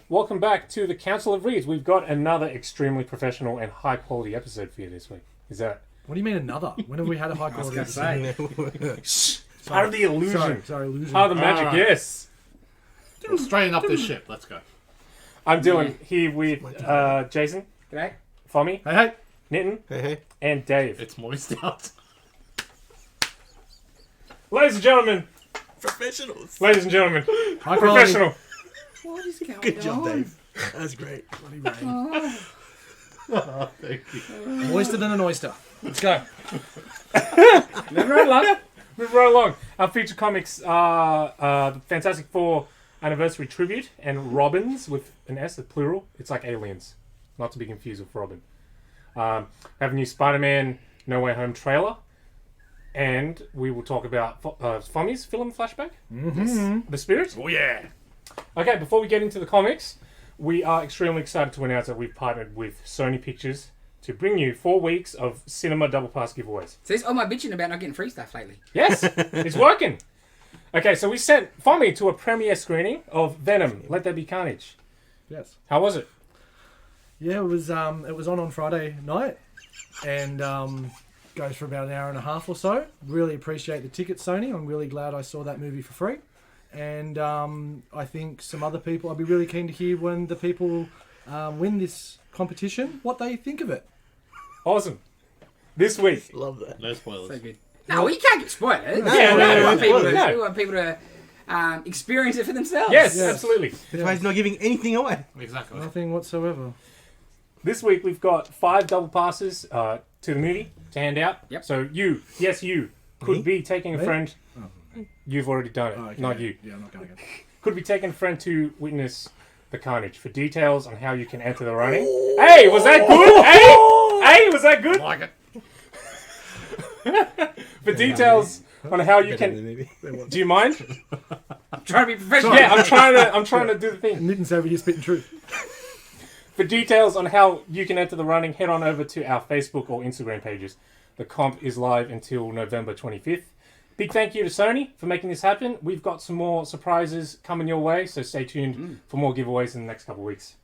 welcome back to the Council of Reads. We've got another extremely professional and high quality episode for you this week. Is that? What do you mean another? When have we had a high quality episode? Part of the illusion. Sorry, illusion. Part of the magic, yes. We'll straighten up this ship. Let's go. I'm Dylan here with Jason. G'day. Fomi. Hey. Nitin. Hey. And Dave. It's moist out. Ladies and gentlemen. Professionals. Ladies and gentlemen. High Professional. What is going Good job, on? Dave. That's great. Oh, thank you. Oyster than an oyster. Let's go. Moving right along. Our feature comics are the Fantastic Four Anniversary Tribute and Robins with an S, a plural. It's like aliens. Not to be confused with Robin. We have a new Spider-Man No Way Home trailer. And we will talk about Fomi's film Flashback. Mm-hmm. The Spirit. Oh, yeah. Okay, before we get into the comics, we are extremely excited to announce that we've partnered with Sony Pictures to bring you 4 weeks of cinema double pass giveaways. So this all my bitching about not getting free stuff lately. Yes, it's working. Okay, so we sent Fomi to a premiere screening of Venom, Let There Be Carnage. Yes. How was it? Yeah, it was on Friday night, and goes for about an hour and a half or so. Really appreciate the tickets, Sony. I'm really glad I saw that movie for free. And I think some other people, I'll be really keen to hear when the people win this competition, what they think of it. Awesome. This week. Love that. No spoilers. So good. No, you can't get spoilers. Yeah, we want no. people to experience it for themselves. Yes, Yes. absolutely. That's why he's not giving anything away. Exactly. Nothing whatsoever. This week we've got 5 double passes to the movie to hand out. Yep. So you could Me? be taking a Me? friend. You've already done it, Oh, okay. not you. Yeah, I'm not going to go. Could be taking a friend to witness the carnage. For details on how you can enter the running. Hey, was that good? Hey, was that good? Like it. For details on how you Better than can. the movie. Do you mind? I'm trying to be professional. Yeah, I'm trying to do the thing. Nitten's over here spitting truth. For details on how you can enter the running, head on over to our Facebook or Instagram pages. The comp is live until November 25th. Big thank you to Sony for making this happen. We've got some more surprises coming your way, so stay tuned for more giveaways in the next couple of weeks.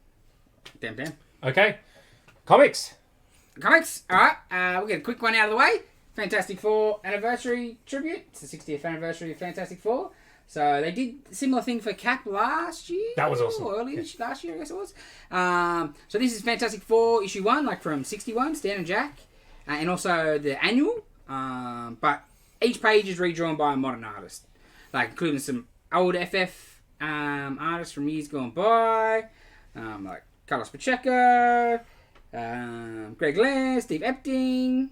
Damn. Okay, comics. Comics. All right. We'll get a quick one out of the way. Fantastic Four Anniversary Tribute. It's the 60th anniversary of Fantastic Four. So they did a similar thing for Cap last year. That was awesome. Or earlier last year, I guess it was. So this is Fantastic Four issue 1, like from 61, Stan and Jack. And also the annual. But each page is redrawn by a modern artist. Like including some old FF artists from years gone by. Like Carlos Pacheco. Greg Lair, Steve Epting.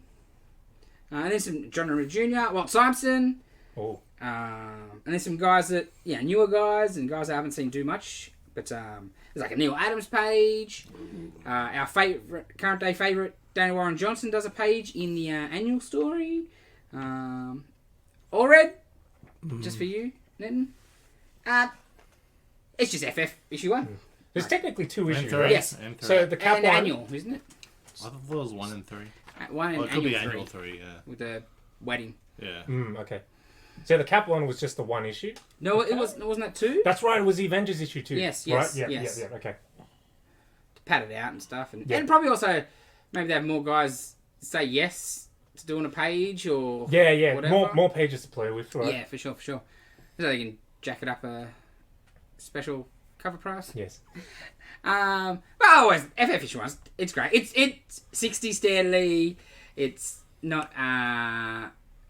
And then some John Romita Jr., Walt Simpson. Oh. And there's some guys that, newer guys and guys I haven't seen do much. But there's like a Neil Adams page. Our current day favourite, Dana Warren Johnson, does a page in the annual story. All red, just for you, Nitin. It's just FF issue 1. There's technically 2 issues, three. right? Yes. And 3. So the Cap And one. annual, isn't it? I thought it was 1 and 3. 1 and Well, it could be annual annual 3. 3, yeah. With the wedding. Yeah. Okay. So the Cap one was just the 1 issue. No, wasn't that 2? That's right. It was the Avengers issue 2. Yes, Right? Yeah. yes. Yeah. Okay. To pad it out and stuff. Yeah. And probably also, maybe they have more guys say yes to doing a page or Yeah. whatever. More pages to play with, right? Yeah, for sure. So they can jack it up a special cover price. Yes. But always FF issue 1, it's great. It's 60 Stanley. It's not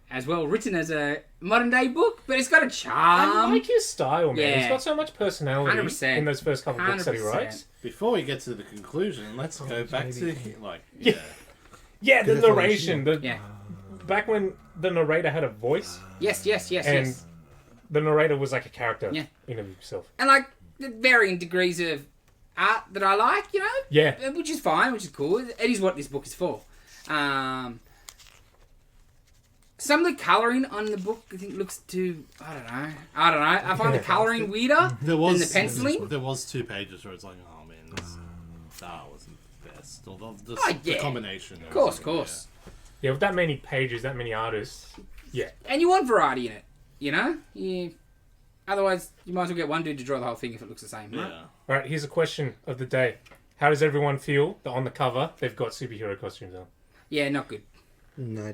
as well written as a modern day book, but it's got a charm. I like his style, man. Yeah. He's got so much personality 100%. in those first couple of books that he 100%. writes. Before we get to the conclusion, let's go back to, Yeah, the that's all narration. Yeah. Back when the narrator had a voice, Yes. and the narrator was like a character Yeah. in of himself. And like the varying degrees of art that I like, Yeah. which is fine, which is cool. It is what this book is for. Some of the colouring on the book, I think, looks too. I don't know. I find the colouring weirder than the penciling. There was 2 pages where it's like, oh man, that wasn't the best. Or the yeah. combination. Of course. Yeah, with that many pages, that many artists. Yeah. And you want variety in it, you Otherwise, you might as well get one dude to draw the whole thing if it looks the same, right? Yeah. All right, here's a question of the day. How does everyone feel that on the cover they've got superhero costumes on? Yeah, not good. No.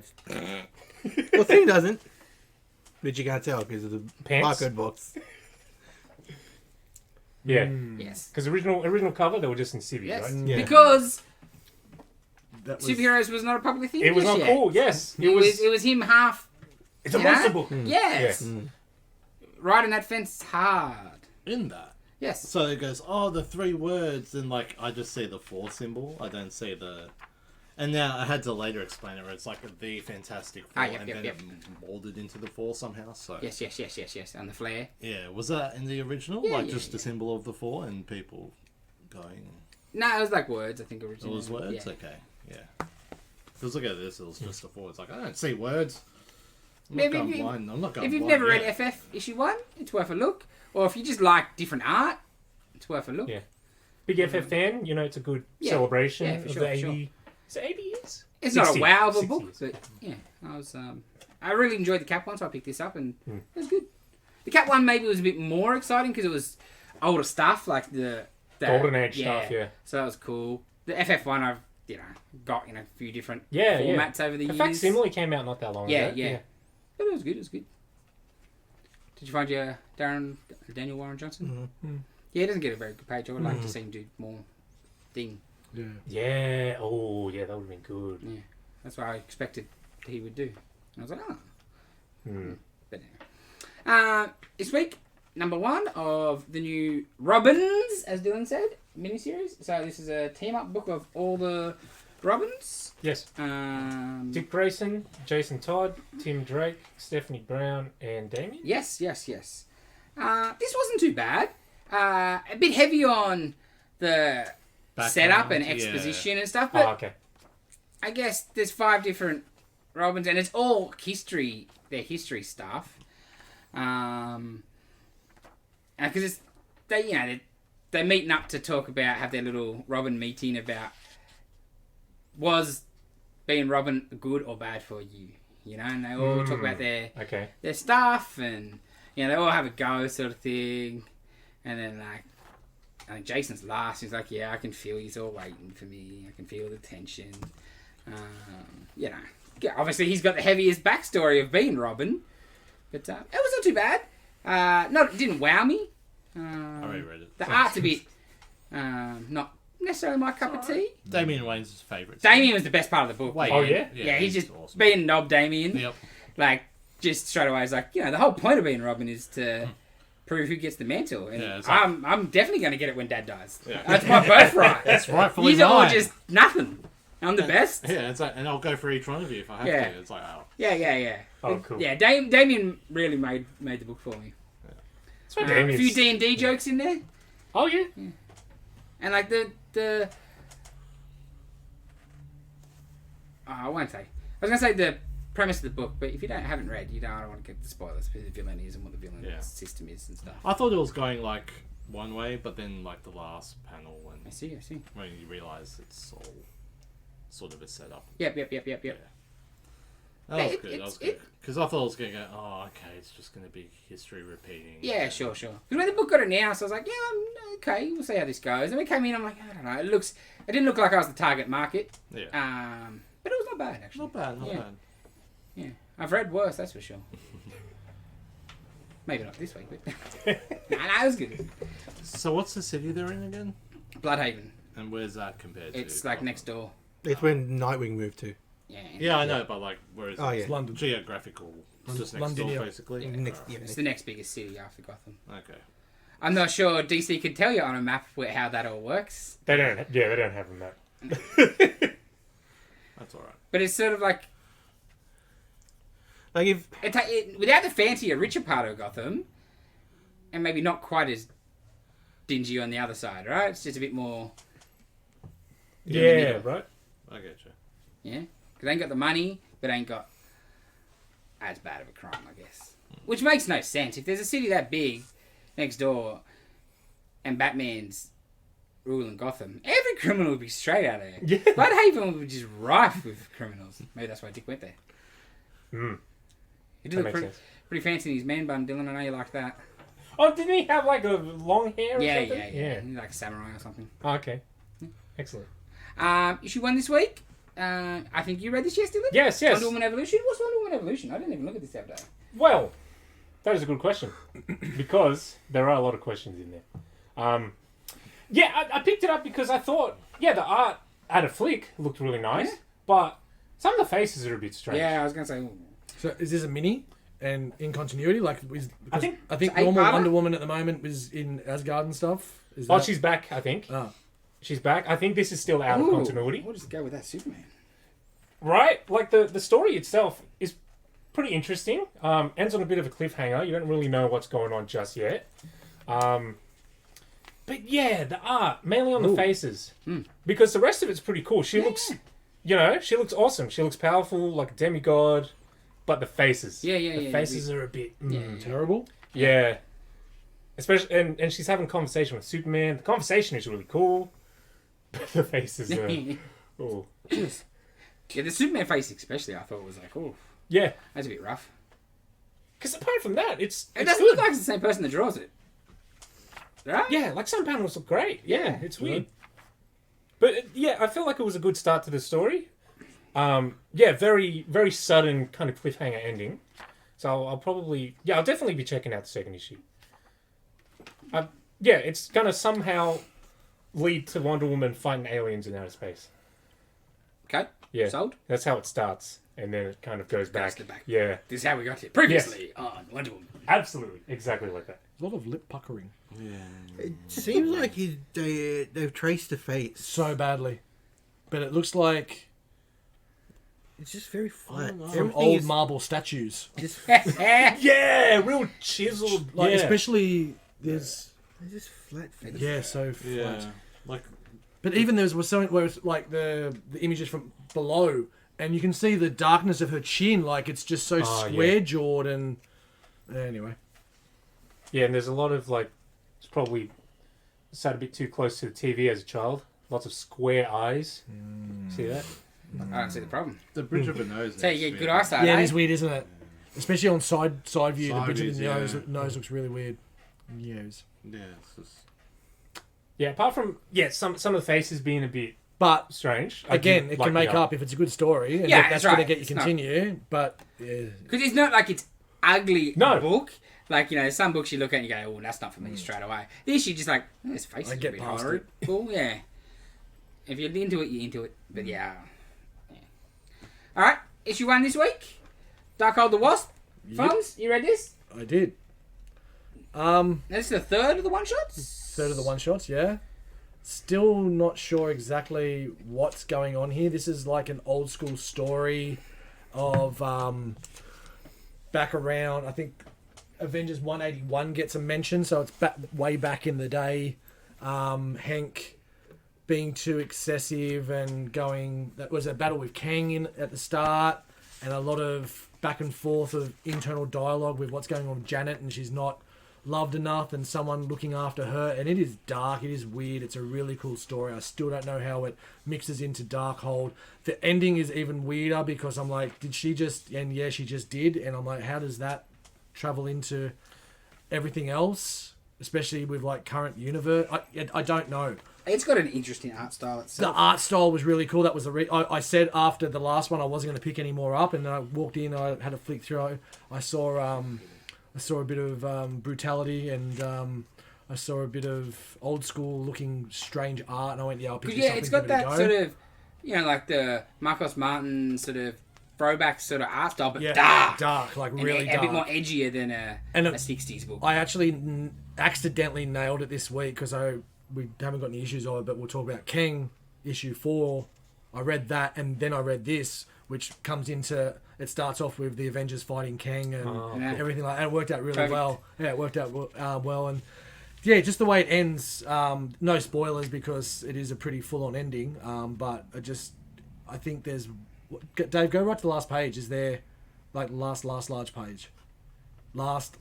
Well, thing doesn't. But you can't tell because of the Pants? barcode box. Yeah. Yes. Because original cover, they were just in civvy, Yes. right? Yeah. Because That was, superheroes was not a public thing. It was just not yet. cool, yes. It was him half. It's a you know? monster book. Yes. Yeah. Riding that fence hard. In that. Yes. So it goes, oh, the 3 words, and like I just see the 4 symbol. I don't see the. And now I had to later explain it, where it's like the Fantastic Four, Yep, and yep, then yep. it molded into the 4 somehow. So Yes. And the flare. yeah, was that in the original? Yeah, like yeah, just yeah. a symbol of the 4 and people going. No, it was like words, I think, It originally. was words. Yeah. Okay, yeah. Because look at this, it was just a 4. It's like I don't see words. I'm Maybe not if going you- blind. I'm not going If you've blind never read yet. FF issue 1, it's worth a look. Or if you just like different art, it's worth a look. Yeah. Big FF fan, you know, it's a good Yeah. celebration Yeah, for of sure, the for 80... Is it 80 years? It's not a 60, wow of a 60 book, years. but yeah, I really enjoyed the Cap one, so I picked this up, and Hmm. it was good. The Cap one maybe was a bit more exciting because it was older stuff, like the Golden Age stuff, yeah. So that was cool. The FF one I've got in a few different Yeah, formats over the The years. facsimile came out not that long Yeah, ago. yeah. But it was good. Did you find your Daniel Warren Johnson? Mhm. Yeah, he doesn't get a very good page. I would like to see him do more thing. yeah. Yeah. Oh, yeah, that would have been good. Yeah, that's what I expected he would do. And I was like, oh. Hmm. But anyway. This week, number 1 of the new Robins, as Dylan said, miniseries. So this is a team-up book of all the Robins. Yes. Dick Grayson, Jason Todd, Tim Drake, Stephanie Brown, and Damien. Yes. This wasn't too bad. A bit heavy on the setup and yeah. exposition and stuff, but Oh, okay. I guess there's 5 different Robins, and it's all history. Their history stuff. Because it's they're meeting up to talk about, have their little Robin meeting about was being Robin good or bad for you, and they all talk about their Okay. stuff, and they all have a go sort of thing, and then I think Jason's last. He's like, yeah, I can feel he's all waiting for me. I can feel the tension. Yeah, obviously he's got the heaviest backstory of being Robin, but it was not too bad. It didn't wow me. I already read it. The art's a bit not necessarily my cup of tea. Damien Wayne's his favourite. Damien was the best part of the book. Wait, Oh, yeah? Yeah, he's just awesome. being Knob Damien. Yep. Like, just straight away, it's like, the whole point of being Robin is to prove who gets the mantle. And Yeah, it's like- I'm definitely going to get it when Dad dies. Yeah. That's my birthright. That's rightfully These are all mine. just nothing. I'm the best. Yeah, it's like, and I'll go for each one of you if I have Yeah. to. It's like, oh. Yeah. Oh, cool. Yeah, Damien really made the book for me. That's what A Damien's... few D&D jokes in there. Oh, yeah. And like the I won't say. I was gonna say the premise of the book, but if you haven't read, I don't want to get the spoilers for who the villain is and what the villain Yeah. system is and stuff. I thought it was going like one way, but then like the last panel I see. when you realise it's all sort of a setup. Yep. That was Yeah, good. That was good. Because I thought it was going to go, oh, okay, it's just going to be history repeating. Yeah, sure. Because when the book got announced, I was like, yeah, okay, we'll see how this goes. And we came in, I'm like, I don't know. It didn't look like I was the target market. Yeah. But it was not bad actually. Not bad, not Yeah. bad. Yeah, I've read worse, that's for sure. Maybe not this week, but it was good. So what's the city they're in again? Bloodhaven. And where's that compared to? It's like next door. It's when Nightwing moved to. Yeah. Yeah, I know, but like, where is Oh, it? yeah. London. Geographical. It's just next London, door, yeah. basically. Next, Alright. yeah, It's next. the next biggest city after Gotham. Okay. I'm not sure DC could tell you on a map how that all works, They don't have them that. That's alright. but it's sort of like Like if without the fancier, richer part of Gotham, and maybe not quite as dingy on the other side, right? It's just a bit more, Yeah, right? I get you. yeah, because they ain't got the money, but ain't got as bad of a crime, I guess. Which makes no sense. If there's a city that big next door, and Batman's ruling Gotham, every criminal would be straight out of there. Yeah. Bloodhaven would be just rife with criminals. Maybe that's why Dick went there. Mm. He That did look makes pretty, sense. pretty fancy in his man bun, Dylan. I know you like that. Oh, didn't he have like a long hair? Or Yeah, something? yeah. He's like a samurai or something. Oh, okay. Excellent. Issue 1 this week. I think you read this yesterday. Yes. Wonder Woman Evolution. What's Wonder Woman Evolution? I didn't even look at this the other day. Well, that is a good question because there are a lot of questions in there. Yeah, I picked it up because I thought, the art at a flick looked really nice, but some of the faces are a bit strange. Yeah, I was gonna say. So is this a mini and in continuity? Like, I think normal eight-parter? Wonder Woman at the moment was in Asgard and stuff. Is that... she's back. I think Oh. she's back. I think this is still out of continuity. We'll just go with that Superman. Right, like the story itself is pretty interesting. Ends on a bit of a cliffhanger. You don't really know what's going on just yet. But yeah, the art mainly on the faces, because the rest of it's pretty cool. She looks, she looks awesome. She looks powerful, like a demigod. But the faces, the faces are a bit terrible. Yeah, especially and she's having a conversation with Superman. The conversation is really cool, but the faces are. Oh. Yeah, the Superman face especially, I thought was like, oh, Yeah, that's a bit rough. because apart from that, it It good. doesn't look like it's the same person that draws it. Right? Yeah, like some panels look great. Yeah, it's weird. But I feel like it was a good start to the story. Very, very sudden kind of cliffhanger ending. So I'll definitely be checking out the second issue. It's going to somehow lead to Wonder Woman fighting aliens in outer space. Okay. Yeah. Sold? That's how it starts. And then it kind of goes back. to back. Yeah. This is how we got here. Previously on Wonder Woman. Absolutely. Exactly like that. A lot of lip puckering. It seems like they've traced the face. So badly. But it looks like It's just very flat. from Everything old is marble statues. just, Yeah, real chiseled. Like, yeah. especially there's... it's just flat face. Yeah, so flat. Yeah. Like, But even there was something where it's like the images from below, and you can see the darkness of her chin, like it's just so square-jawed and... Anyway. Yeah, and there's a lot of it's probably sat a bit too close to the TV as a child. Lots of square eyes. See that? I don't see the problem. the bridge of a nose. So you get good eyesight, Yeah, eh? it is weird, isn't it? Especially on side view, the Side bridge of views, the yeah. nose looks really weird. Yeah, it's... Yeah, it's just... Yeah, apart from some of the faces being a bit But strange. again, it can make up if it's a good story, and Yeah, that's that's right. going to get you It's not- continue. But yeah. Because it's not like it's ugly No. book. Like, some books you look at and you go, oh, that's not for me straight away. This, you just like, this face is I a get bit past horrid. Cool, yeah. If you're into it, you're into it. But yeah. Alright, issue 1 this week. Darkhold the Wasp. Fonz, you read this? I did. Now, this is the third of the one-shots? Third of the one-shots, yeah. Still not sure exactly what's going on here. This is like an old school story of back around, I think Avengers 181 gets a mention, so it's way back in the day. Hank being too excessive and going... That was a battle with Kang at the start, and a lot of back and forth of internal dialogue with what's going on with Janet, and she's not loved enough, and someone looking after her. And it is dark, it is weird, it's a really cool story. I still don't know how it mixes into Darkhold. The ending is even weirder because I'm like, did she just... And yeah, she just did. And I'm like, how does that travel into everything else, especially with like current universe? I don't know. It's got an interesting art style The itself. art style was really cool. That was I said after the last one I wasn't going to pick any more up, and then I walked in, I had a flick through. I saw a bit of brutality, and I saw a bit of old school looking strange art, and I went, yeah, I'll pick this up. It's and got give it a that go. sort of, like the Marcos Martin sort of throwback sort of art style, but dark, like and really a dark. bit more edgier than a 60s book. I actually accidentally nailed it this week because we haven't got any issues of it, but we'll talk about Kang issue 4. I read that, and then I read this, which comes into... It starts off with the Avengers fighting Kang and everything like that. It worked out really well. Yeah, it worked out well. And yeah, just the way it ends, no spoilers because it is a pretty full-on ending, but I think there's... Dave, go right to the last page. Is there, like, last large page? Last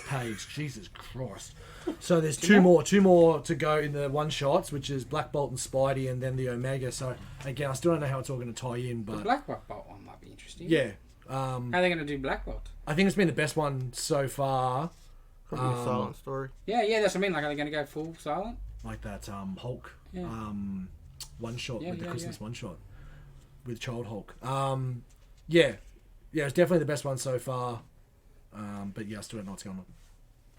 page. Jesus Christ. So there's two more to go in the one-shots, which is Black Bolt and Spidey, and then the Omega. So, again, I still don't know how it's all going to tie in, The but... Black Bolt one might be interesting. Yeah. How are they going to do Black Bolt? I think it's been the best one so far, Probably a silent story. Yeah, that's what I mean. Like, are they going to go full silent? Like that Hulk Yeah. one shot Yeah, with the yeah, Christmas one shot with Child Hulk. Yeah, it's definitely the best one so far. But yeah, I still don't know what's going on.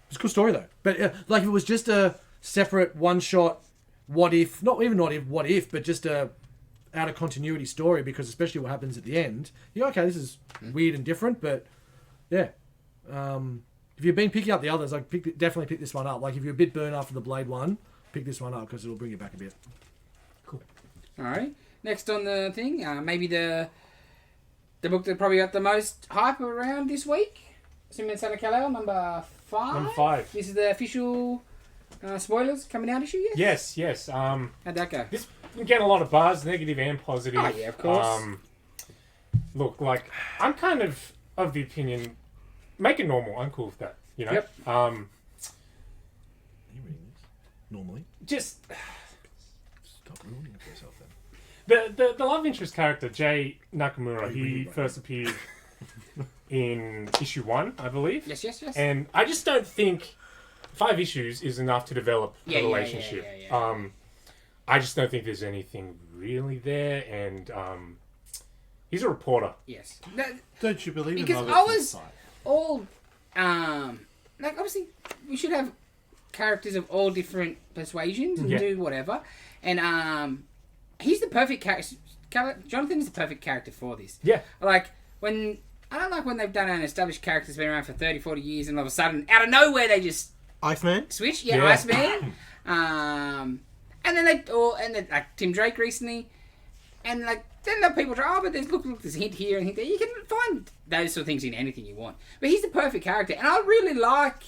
It's a cool story though. But like if it was just a separate one shot, what if, but just a out of continuity story, because especially what happens at the end, you're okay, this is weird and different, but yeah. If you've been picking up the others, like definitely pick this one up. Like if you're a bit burnt after the Blade one, pick this one up because it'll bring you back a bit. Cool. All right. Next on the thing, maybe the book that probably got the most hype around this week. Superman Son of Kal-El, number 5. Number 5. This is the official spoilers coming out issue, yes? Yes. How'd that go? This been getting a lot of buzz, negative and positive. Oh, yeah, of course. Look, like, I'm kind of the opinion, make it normal. I'm cool with that, you know? Yep. Are you reading this? Normally? Just... Stop ruining it for yourself then. The love interest character, Jay Nakamura, he first appeared in issue 1, I believe. Yes. And I just don't think 5 issues is enough to develop a Yeah. relationship. I just don't think there's anything really there, and he's a reporter. Yes. Don't you believe in Because love I at first was sight? all... like, obviously, we should have characters of all different persuasions and do whatever. And he's the perfect character. Jonathan is the perfect character for this. Yeah. Like, I don't like when they've done an established character that's been around for 30, 40 years and all of a sudden, out of nowhere, they just Iceman? switch. Yeah. Iceman. And then like Tim Drake recently. And like, then the people try, but there's a hint here and hint there. You can find those sort of things in anything you want. But he's the perfect character. And I really like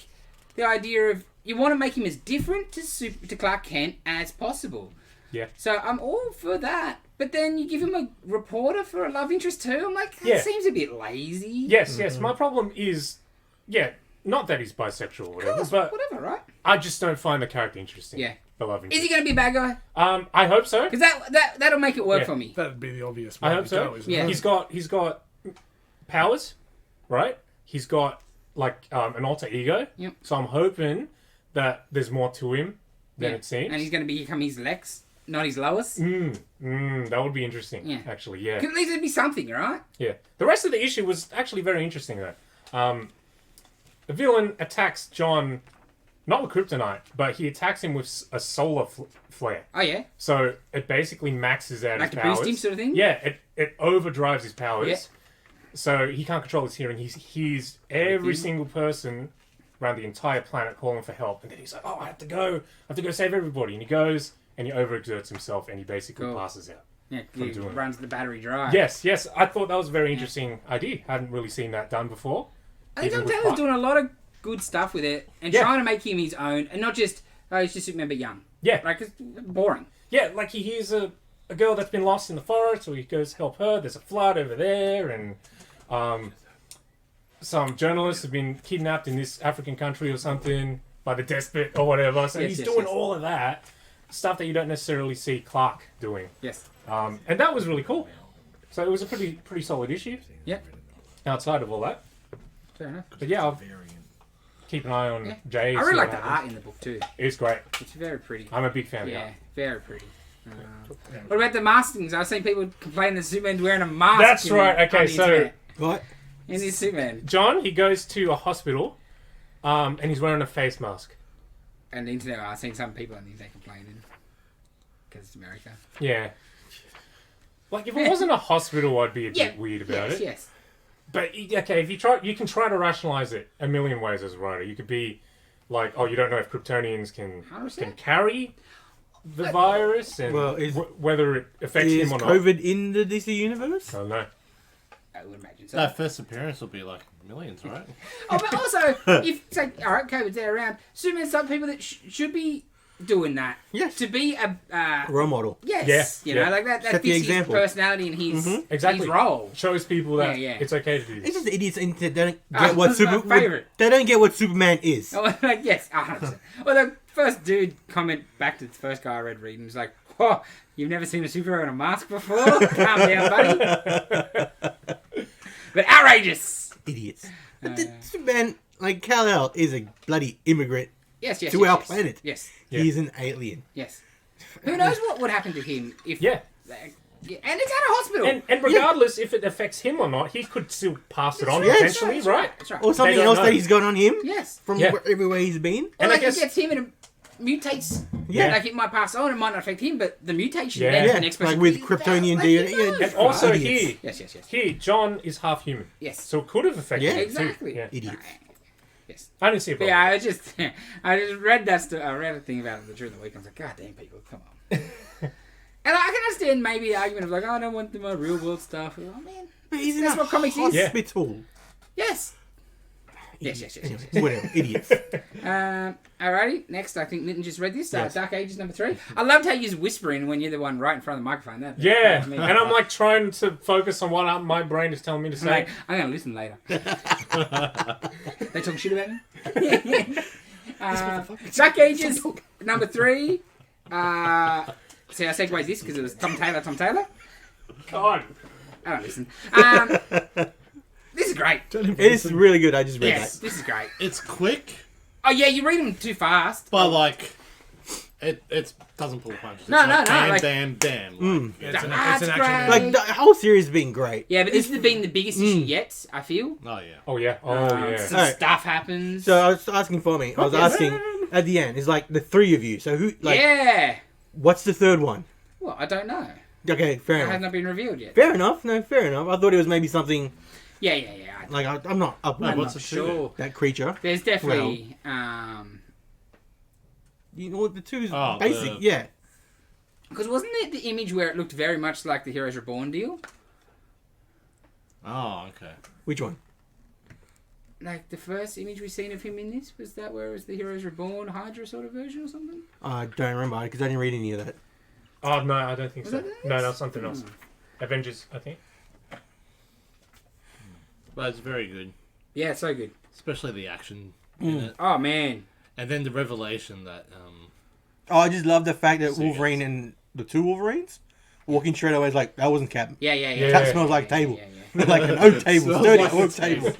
the idea of, you want to make him as different to Clark Kent as possible. Yeah. So I'm all for that. But then you give him a reporter for a love interest too. I'm like, that Yeah. seems a bit lazy. Yes. My problem is, not that he's bisexual or Of whatever, course, but whatever, right? I just don't find the character interesting. Yeah. The love Is interest. he going to be a bad guy? I hope so. Because that'll make it work Yeah. for me. That'd be the obvious I way hope to so. go, isn't Yeah. it? He's got powers, right? He's got like an alter ego. Yep. So I'm hoping that there's more to him than it seems. And he's going to become his Lex, not his Lois. That would be interesting. Yeah. Actually, yeah. Could at least be something, right? Yeah. The rest of the issue was actually very interesting though. The villain attacks John, not with kryptonite, but he attacks him with a solar flare. Oh, yeah? So it basically maxes out Like his to powers. boost him sort of thing? Yeah, it overdrives his powers. Yeah. So he can't control his hearing. He hears every single person around the entire planet calling for help. And then he's like, oh, I have to go save everybody. And he goes and he overexerts himself and he basically passes out. Yeah, From he doing it. runs the battery dry. Yes. I thought that was a very interesting idea. Hadn't really seen that done before. I think Even Tom with Taylor's Clark. doing a lot of good stuff with it and trying to make him his own and not just, he's just Superman but young. Yeah. Like, it's boring. Yeah, like he hears a girl that's been lost in the forest, so he goes help her. There's a flood over there, and some journalists have been kidnapped in this African country or something by the despot or whatever. So he's doing all of that stuff that you don't necessarily see Clark doing. Yes. And that was really cool. So it was a pretty solid issue. Yep. Outside of all that, Fair enough. but yeah, I'll keep an eye on Jay. I see really what like the happens. art in the book too. It's great. It's very pretty. I'm a big fan of Yeah, that. very pretty. What about the maskings? I've seen people complain that Superman's wearing a mask. That's right. Okay, on the so internet. Right. In his Superman. John, he goes to a hospital, and he's wearing a face mask. And the internet, I've seen some people on the internet complaining. Because it's America. Yeah. Like, if it wasn't a hospital, I'd be a bit weird about it. Yes. But, okay, if you try, you can try to rationalize it a million ways as a writer. You could be like, oh, you don't know if Kryptonians can 100%. carry the virus, and Well, whether it affects Is him or not. COVID in the DC universe? I don't know. I would imagine so. That first appearance will be like millions, right? Oh, but also, if, say, alright, COVID's there around, Superman's some people that should be doing that. Yes. To be a... Role model. yes. Yeah, You know, yeah. like that Set the fits his example. personality and his, Exactly. his role. Shows people that Yeah, yeah. it's okay to do It's this. just idiots that don't Ah, get what that's my favourite. They don't get what Superman is. Oh, like, yes, 100%. Well, the first dude comment back to the first guy I read reading was like, oh, you've never seen a superhero in a mask before? Calm down, buddy. But outrageous. Idiots. But Superman, like Kal-El is a bloody immigrant Yes, yes. to yes, our yes. planet. Yes, Yeah. He's an alien. yes. Who knows what would happen to him if? Yeah. Yeah, and it's at a hospital. And regardless if it affects him or not, he could still pass it on right, potentially, that's right, right? That's right. Or something don't else know. that he's got on him Yes. from Yeah. everywhere he's been. Or And I like guess- it gets him and it mutates. Yeah. Like it might pass on, it might not affect him, but the mutation Yeah. then to Yeah, the next like person. with is Kryptonian like, DNA. who knows? And also Idiots. here, Yes. John is half human. Yes. So it could have affected Yeah. him Exactly. too. Yeah. Idiots. Yes. I didn't see a But problem. yeah, I just read that. I read a thing about it during the week. I was like, God damn, people, come on. And I can understand maybe the argument of like, oh, I don't want my real world stuff. Oh man, But he's in That's a what comics is. Yeah. hospital. yes. Yes. Anyway, whatever, idiots. Alrighty, next I think Nitin just read this. Yes. Dark Ages #3. I loved how you're whispering when you're the one right in front of the microphone. That Yeah, was me. and I'm like trying to focus on what my brain is telling me to I'm say. like, I'm gonna listen later. They talk shit about me. Dark Ages #3. See, I segued this because it was Tom Taylor. God. I don't listen. This is great. It is really good. I just read Yes, that. this is great. It's quick, Oh yeah, you read them too fast. but like it doesn't pull punches. It's No, like no, bam, like- bam, bam. Like, It's an That's action great. movie. Like the whole series has been great. Yeah, but this has been the biggest issue yet. I feel. oh yeah. Oh yeah. Oh yeah. Some Alright. stuff happens. So I was asking Fomi. I was asking at the end. It's like the three of you. So who? Like, yeah. what's the third one? Well, I don't know. Okay, fair It has enough. not been revealed yet. Fair enough. No, fair enough. I thought it was maybe something Yeah. like I'm not up No, with what's not the sure. that creature. There's definitely. You know what the two is Oh, basic. the- Yeah. Because wasn't it the image where it looked very much like the Heroes Reborn deal? Oh, okay. Which one? Like the first image we seen of him in this was that where it was the Heroes Reborn Hydra sort of version or something. I don't remember because I didn't read any of that. Oh no, I don't think Was so. that No, this? that's something else. Avengers, I think. But it's very good, Yeah, it's so good. especially the action in it, Oh man. and then the revelation that Oh, I just love the fact that So you Wolverine and the two Wolverines walking straight away is like that wasn't Cap. Yeah. Yeah. Cap smells like table. Yeah. Like an oak table, Smells sturdy like oak a table.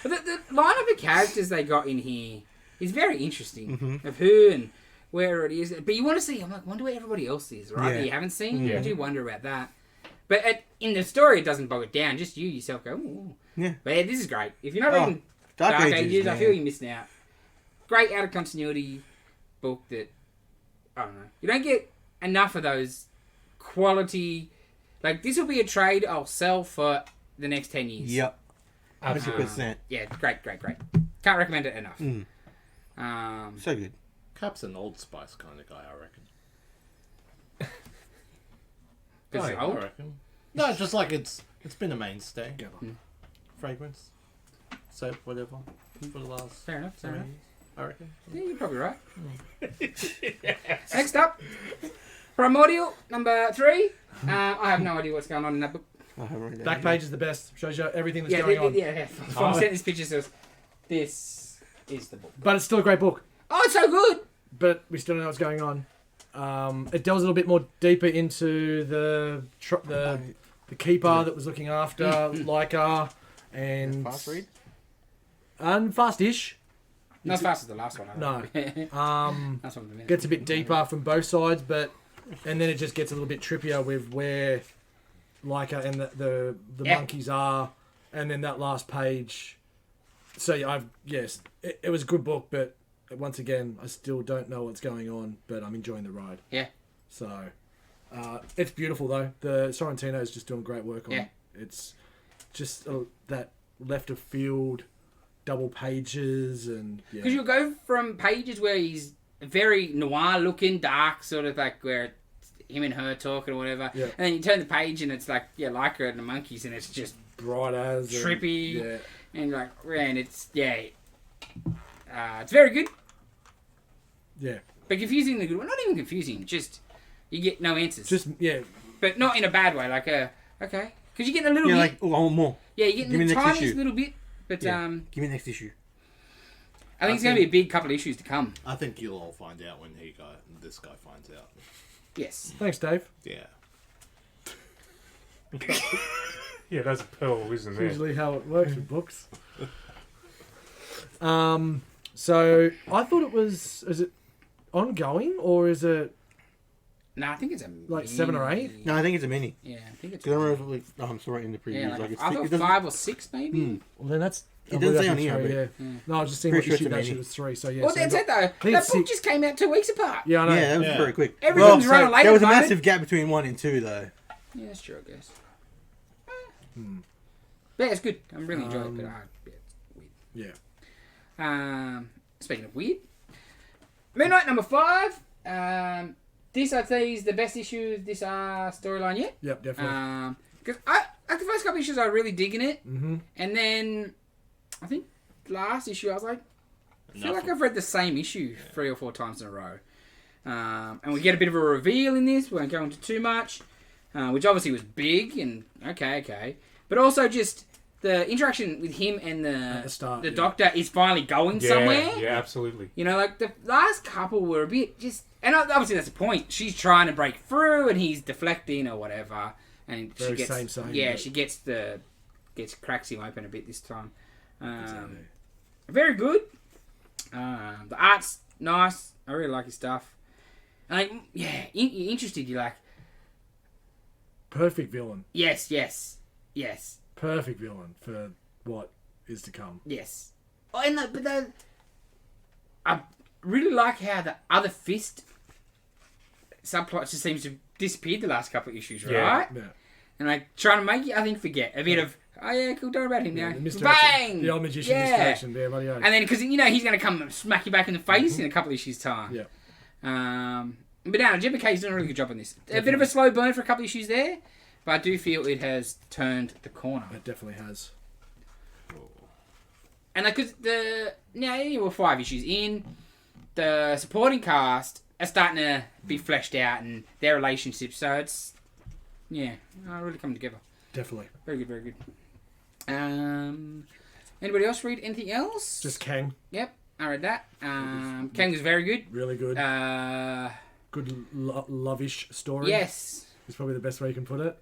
But the lineup of characters they got in here is very interesting. Of who and where it is. But you want to see, I'm like, wonder where everybody else is, right? Yeah. That you haven't seen. Yeah. You do wonder about that. But in the story, it doesn't bog it down. Just you yourself go, ooh. Yeah. But yeah, this is great. If you're not Oh, reading Dark Dark Ages, Ages, I man. feel you're missing out. Great out of continuity book that, I don't know. You don't get enough of those quality. Like, this will be a trade I'll sell for the next 10 years. Yep. Absolutely. 100%. Yeah, great. Can't recommend it enough. So good. Cap's an Old Spice kind of guy, I reckon. Because Oh, it's yeah, old. I reckon. No, just like it's been a mainstay. Fragrance, soap, whatever, for the last Fair enough. 7 years, I reckon. Yeah, you're probably right. Next up, Primordial #3. I have no idea what's going on in that book. I haven't read that. Back page is the best. Shows you everything that's Yeah, going on. yeah. From sent this picture says, this is the book. But it's still a great book. Oh, it's so good. But we still don't know what's going on. It delves a little bit more deeper into the keeper that was looking after Leica and Fast read? fast-ish. Not as fast as the last one. I No. don't. That's what I meant. Gets a bit deeper from both sides, and then it just gets a little bit trippier with where Leica and the Yeah. monkeys are, and then that last page. So it was a good book, but once again, I still don't know what's going on, but I'm enjoying the ride. Yeah. So it's beautiful though. The Sorrentino is just doing great work on Yeah. it. It's just that left of field double pages and Because you'll go from pages where he's very noir looking, dark, sort of like where it's him and her talking or whatever. Yeah. And then you turn the page and it's like, Leica and the monkeys and it's just bright as trippy. And, And like, man, it's very good, yeah. but confusing in the good way. Not even confusing, just you get no answers. Just but not in a bad way. Like okay, because you get a little Yeah, bit. like, oh, I want more. Yeah, you get give me the the next tiniest issue. little bit. But Yeah. Give me the next issue. I think it's going to be a big couple of issues to come. I think you'll all find out when this guy finds out. Yes. Thanks, Dave. Yeah. Yeah, that's a pearl, isn't It's it? usually how it works with books. So I thought it was. Is it ongoing or is it No, I think it's a like 7 or 8? No, I think it's a mini. Yeah, I think it's. I don't remember if I'm sorry in the previews. Yeah, like it's I thought it doesn't- 5 or 6 maybe. Well, then that's. It doesn't say on here, 3, but- yeah. No, I was just seeing what Pretty sure issue it's a that mini. shit was 3. So yeah. Well, so that's you it got- though. think That it's book six- just came out 2 weeks apart. Yeah, I know. Yeah, that was Yeah. very quick. Everything's running late There was at a the moment. massive gap between 1 and 2, though. Yeah, that's true, I guess. But yeah, it's good. I'm really enjoying it, but yeah, it's weird. Yeah. Speaking of weird, Moon Knight number 5. This I think is the best issue of this storyline yet. Yep, definitely. Because I like the first couple issues, I was really digging it, Mm-hmm. and then I think last issue I was like, I feel like Enough. I've read the same issue 3 or 4 times in a row. And we get a bit of a reveal in this. We won't go into too much, which obviously was big and okay, but also just the interaction with him and the start, the yeah. Doctor is finally going Yeah, somewhere. yeah, absolutely. You know, like the last couple were a bit just, and obviously that's the point. She's trying to break through, and he's deflecting or whatever, and Very she gets same, yeah, but- she cracks him open a bit this time. Exactly. Very good. The art's nice. I really like his stuff. And like, yeah, you're interested. You're like, Perfect villain. yes. Perfect villain for what is to come. Yes. Oh, and I really like how the other fist subplot just seems to have disappeared the last couple of issues, Yeah. right? Yeah. And like trying to make you, I think, forget a bit of, oh yeah, cool, don't worry about him Yeah, now. the misdirection. Bang! The old magician Yeah. misdirection. Yeah, buddy. And then, because, you know, he's going to come and smack you back in the face in a couple of issues' time. Yeah. But now, Jim McKay's doing a really good job on this. A bit of a slow burn for a couple of issues there, but I do feel it has turned the corner. It definitely has. And like, because we're 5 issues in, the supporting cast are starting to be fleshed out and their relationships, so it's, really coming together. Definitely. Very good, very good. Anybody else read anything else? Just Kang. Yep, I read that. Kang was very good. Really good. Good love-ish story. Yes. Is probably the best way you can put it.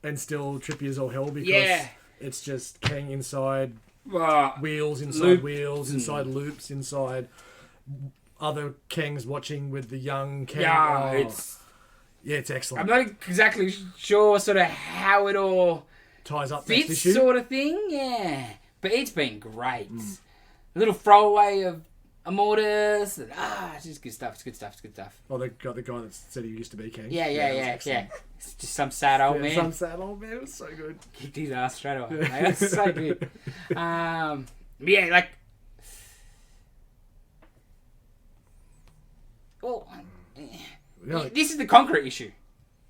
And still trippy as all hell because Yeah. it's just Kang inside Well, wheels, inside Loop. wheels, inside loops, inside other Kangs watching with the young Kang. yeah, Oh, it's. it's excellent. I'm not exactly sure sort of how it all Ties up next fits, issue. sort of thing. Yeah, but it's been great. A little throwaway of Immortus. And, it's just good stuff. It's good stuff. It's good stuff. Oh, they got the guy that said he used to be Kang. Yeah. that was excellent. It's just some sad old man. Some sad old man. It was so good. Kicked his ass straight away. Mate. That's so good. Yeah, like. Well, Yeah, this is the Conqueror issue.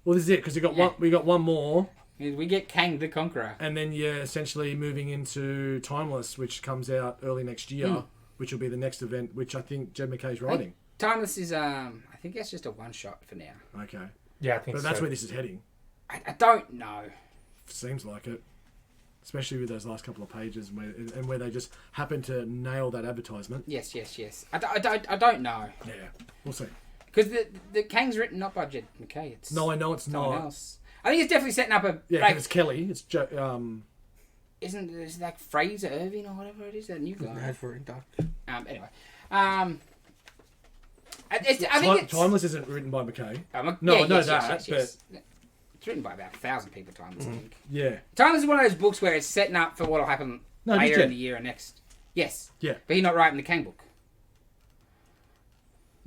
well, this is it because we got one more, We get Kang the Conqueror. and then you're essentially moving into Timeless, which comes out early next year, which will be the next event, which I think Jed McKay's writing. Timeless is, I think that's just a one shot for now. Okay, Yeah, I think but so. that's where this is heading. I don't know. Seems like it, especially with those last couple of pages where they just happen to nail that advertisement. Yes. I don't know. Yeah, we'll see. Because the Kang's written not by Jed McKay. It's No, I know it's someone not. else. I think it's definitely setting up a. Yeah, like, 'cause it's Kelly. It's isn't it like Fraser Irving or whatever it is, that new guy? That's very dark. Anyway. I think it's. Timeless isn't written by McKay. No, I know that, It's written by about 1,000 people, Timeless, I think. Yeah, Timeless is one of those books where it's setting up for what will happen No, later just in the year and next. Yes. yeah. But he's not writing the Kang book.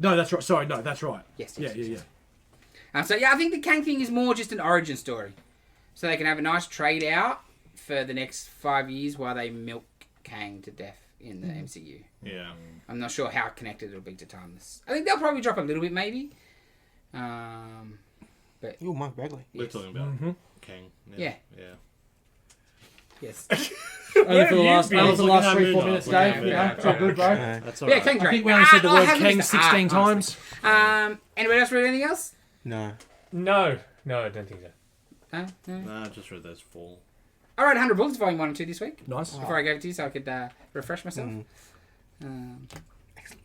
No, that's right. Sorry, no, that's right. Yes. Yeah. So I think the Kang thing is more just an origin story. So they can have a nice trade out for the next 5 years while they milk Kang to death in the MCU. Yeah. I'm not sure how connected it'll be to Timeless. I think they'll probably drop a little bit, maybe. But Ooh, Mark Bagley. We're yes. talking about Kang. Yeah. Yeah. Yes. Only for the you last, been? only for the Looking last at 3-4 Moon minutes, Knight. Dave. Yeah, Yeah, it's all good, bro. That's Yeah, alright. Kang's I great. think we only said the I word haven't Kang missed the 16 art, times. honestly. Anybody else read anything else? No. No, I don't think so. No. Nah, I just read those 4. I read 100 Bullets, Volume 1 and 2 this week. Nice. Before I gave it to you, so I could refresh myself.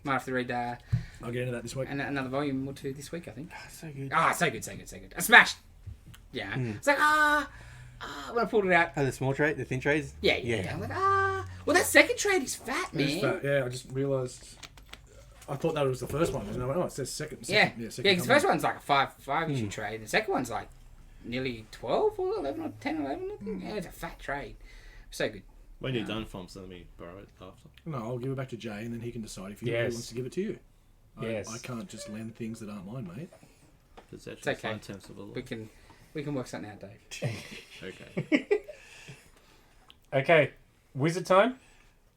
Might have to read I'll get into that this week. another volume or 2 this week, I think. So good. So good. I smashed. Yeah. It's like, when I pulled it out. Oh, the small tray, the thin trays. Yeah. I'm like, Well, that second trade is fat, man. It's fat, yeah, I just realised. I thought that was the first one, and I went, oh, it says second. Yeah, second because the first coming. one's like a five issue trade. The second one's like nearly 12 or 11 or 10 or 11. I think. Yeah, it's a fat trade. So good. When you're done, Foms, let me borrow it after. No, I'll give it back to Jay, and then he can decide if he really Yes. wants to give it to you. Yes. I can't just lend things that aren't mine, mate. It's actually okay. 5 tenths of a We can work something out, Dave. Okay. Okay, wizard time.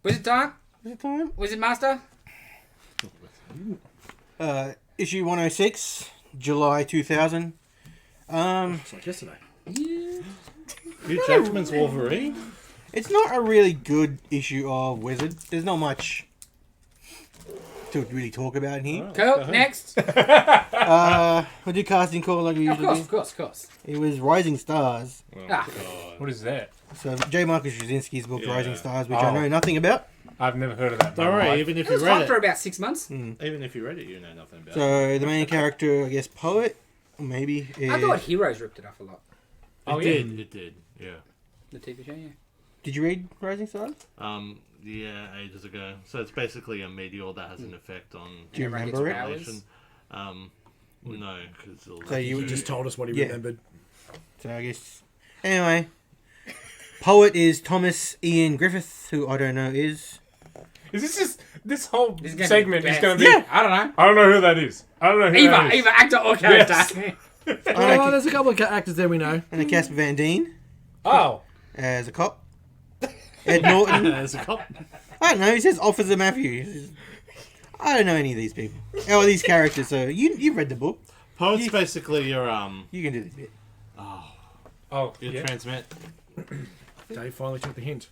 Wizard time? Is it time? Wizard Master? Issue 106, July 2000. It's like yesterday. Yeah. Hugh Jackman's Wolverine? It's not a really good issue of Wizard. There's not much to really talk about in here. Cool, next. We do casting call like we Of usually course, do. of course. It was Rising Stars. Ah. What is that? So J. Marcus Straczynski's book Yeah. Rising Stars, which I Oh. know nothing about. I've never heard of that. in Don't my worry, life. even if It you was hot read for it. about 6 months. Even if you read it, you know nothing about it. So the main character, I guess, poet, maybe. I thought Heroes ripped it off a lot. Oh, It yeah. did, it did, yeah. The TV show, yeah. Did you read Rising Stars? Yeah, ages ago. So it's basically a meteor that has an effect on Do you Everyone gets remember it? powers. population. No, because So you He just told us what he Yeah. remembered. So I guess. Anyway, poet is Thomas Ian Griffith, who I don't know is. Is this just this whole This is gonna segment be is best. going to be? Yeah, I don't know. I don't know who that is. I don't know who that is. Either actor or character. Yes. Oh, there's a couple of actors there we know. And then Casper Van Dien Oh, as a cop. Ed Norton. there's a cop. I don't know. He says Officer Matthew. I don't know any of these people. Or these characters. So you read the book. Poet's basically your You can do this bit. oh, your yeah. transmit. Dave finally took the hint.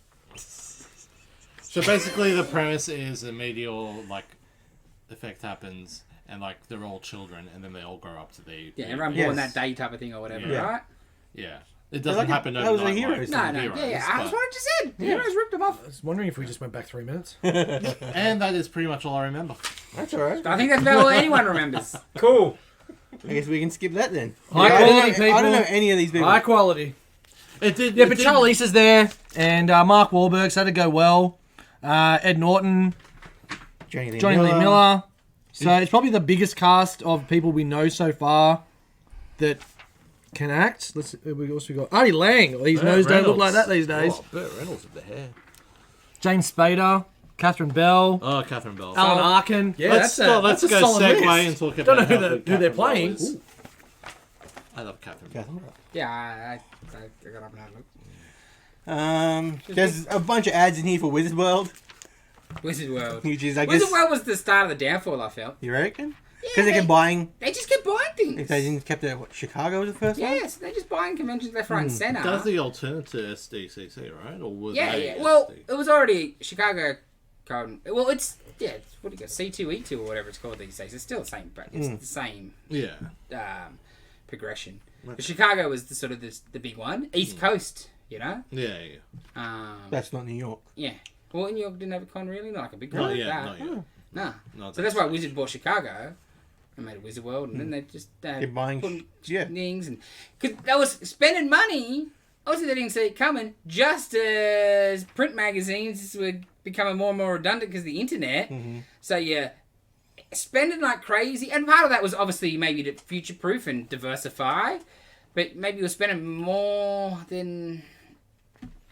So basically, the premise is a meteor like effect happens, and like they're all children, and then they all grow up to the Yeah, everyone Yes. born that day type of thing or whatever, Yeah. right? Yeah, it doesn't like happen that was overnight. a Heroes like thing. No, some no, Heroes, yeah. That's but- what I just said. The Heroes ripped them off. I was wondering if we just went back 3 minutes. And that is pretty much all I remember. That's alright. I think that's about all anyone remembers. Cool. I guess we can skip that then. High I don't quality know, I don't know people. any of these people. High quality. It did. Yeah, it but did- Charlize is there, and Mark Wahlberg, so that'd go well. Ed Norton, Johnny Lee Johnny Lee Miller. So it's probably the biggest cast of people we know so far that can act. We also got Artie Lang. His nose don't look like that these days. Oh, Burt Reynolds with the hair. James Spader, Catherine Bell, Oh, Catherine Bell. Alan Arkin. Yeah, let's that's let's a go solid segue list. and talk about Don't know how who good they're Catherine Bell playing. is. I love Catherine Bell. Yeah, I got up and had a look. There's a bunch of ads in here for Wizard World, Wizard World. which is, I guess, Wizard World was the start of the downfall, I felt. you reckon? Yeah, Because they kept buying. They just kept buying If things. they didn't kept it, what, Chicago was the first one. Yes, they're just buying conventions left, right, and centre. Does the alternate to SDCC, right? Or was Yeah, they yeah. Well, SD? it was already Chicago. Well, it's what do you got? C2E2 or whatever it's called these days. It's still the same, but it's the same Yeah. progression. But Chicago was the sort of the big one. East Coast, you know. Yeah, yeah. That's not New York. Yeah. Well, New York didn't have a con really, not like a big con Not like yet, that. not yet. No. Not So that that's why stage. Wizard bought Chicago and made a Wizard World, and then they just Keep buying putting yeah. things and because that was spending money. Obviously, they didn't see it coming. Just as print magazines were becoming more and more redundant because of the internet. So yeah, spending like crazy, and part of that was obviously maybe to future-proof and diversify, but maybe we're spending more than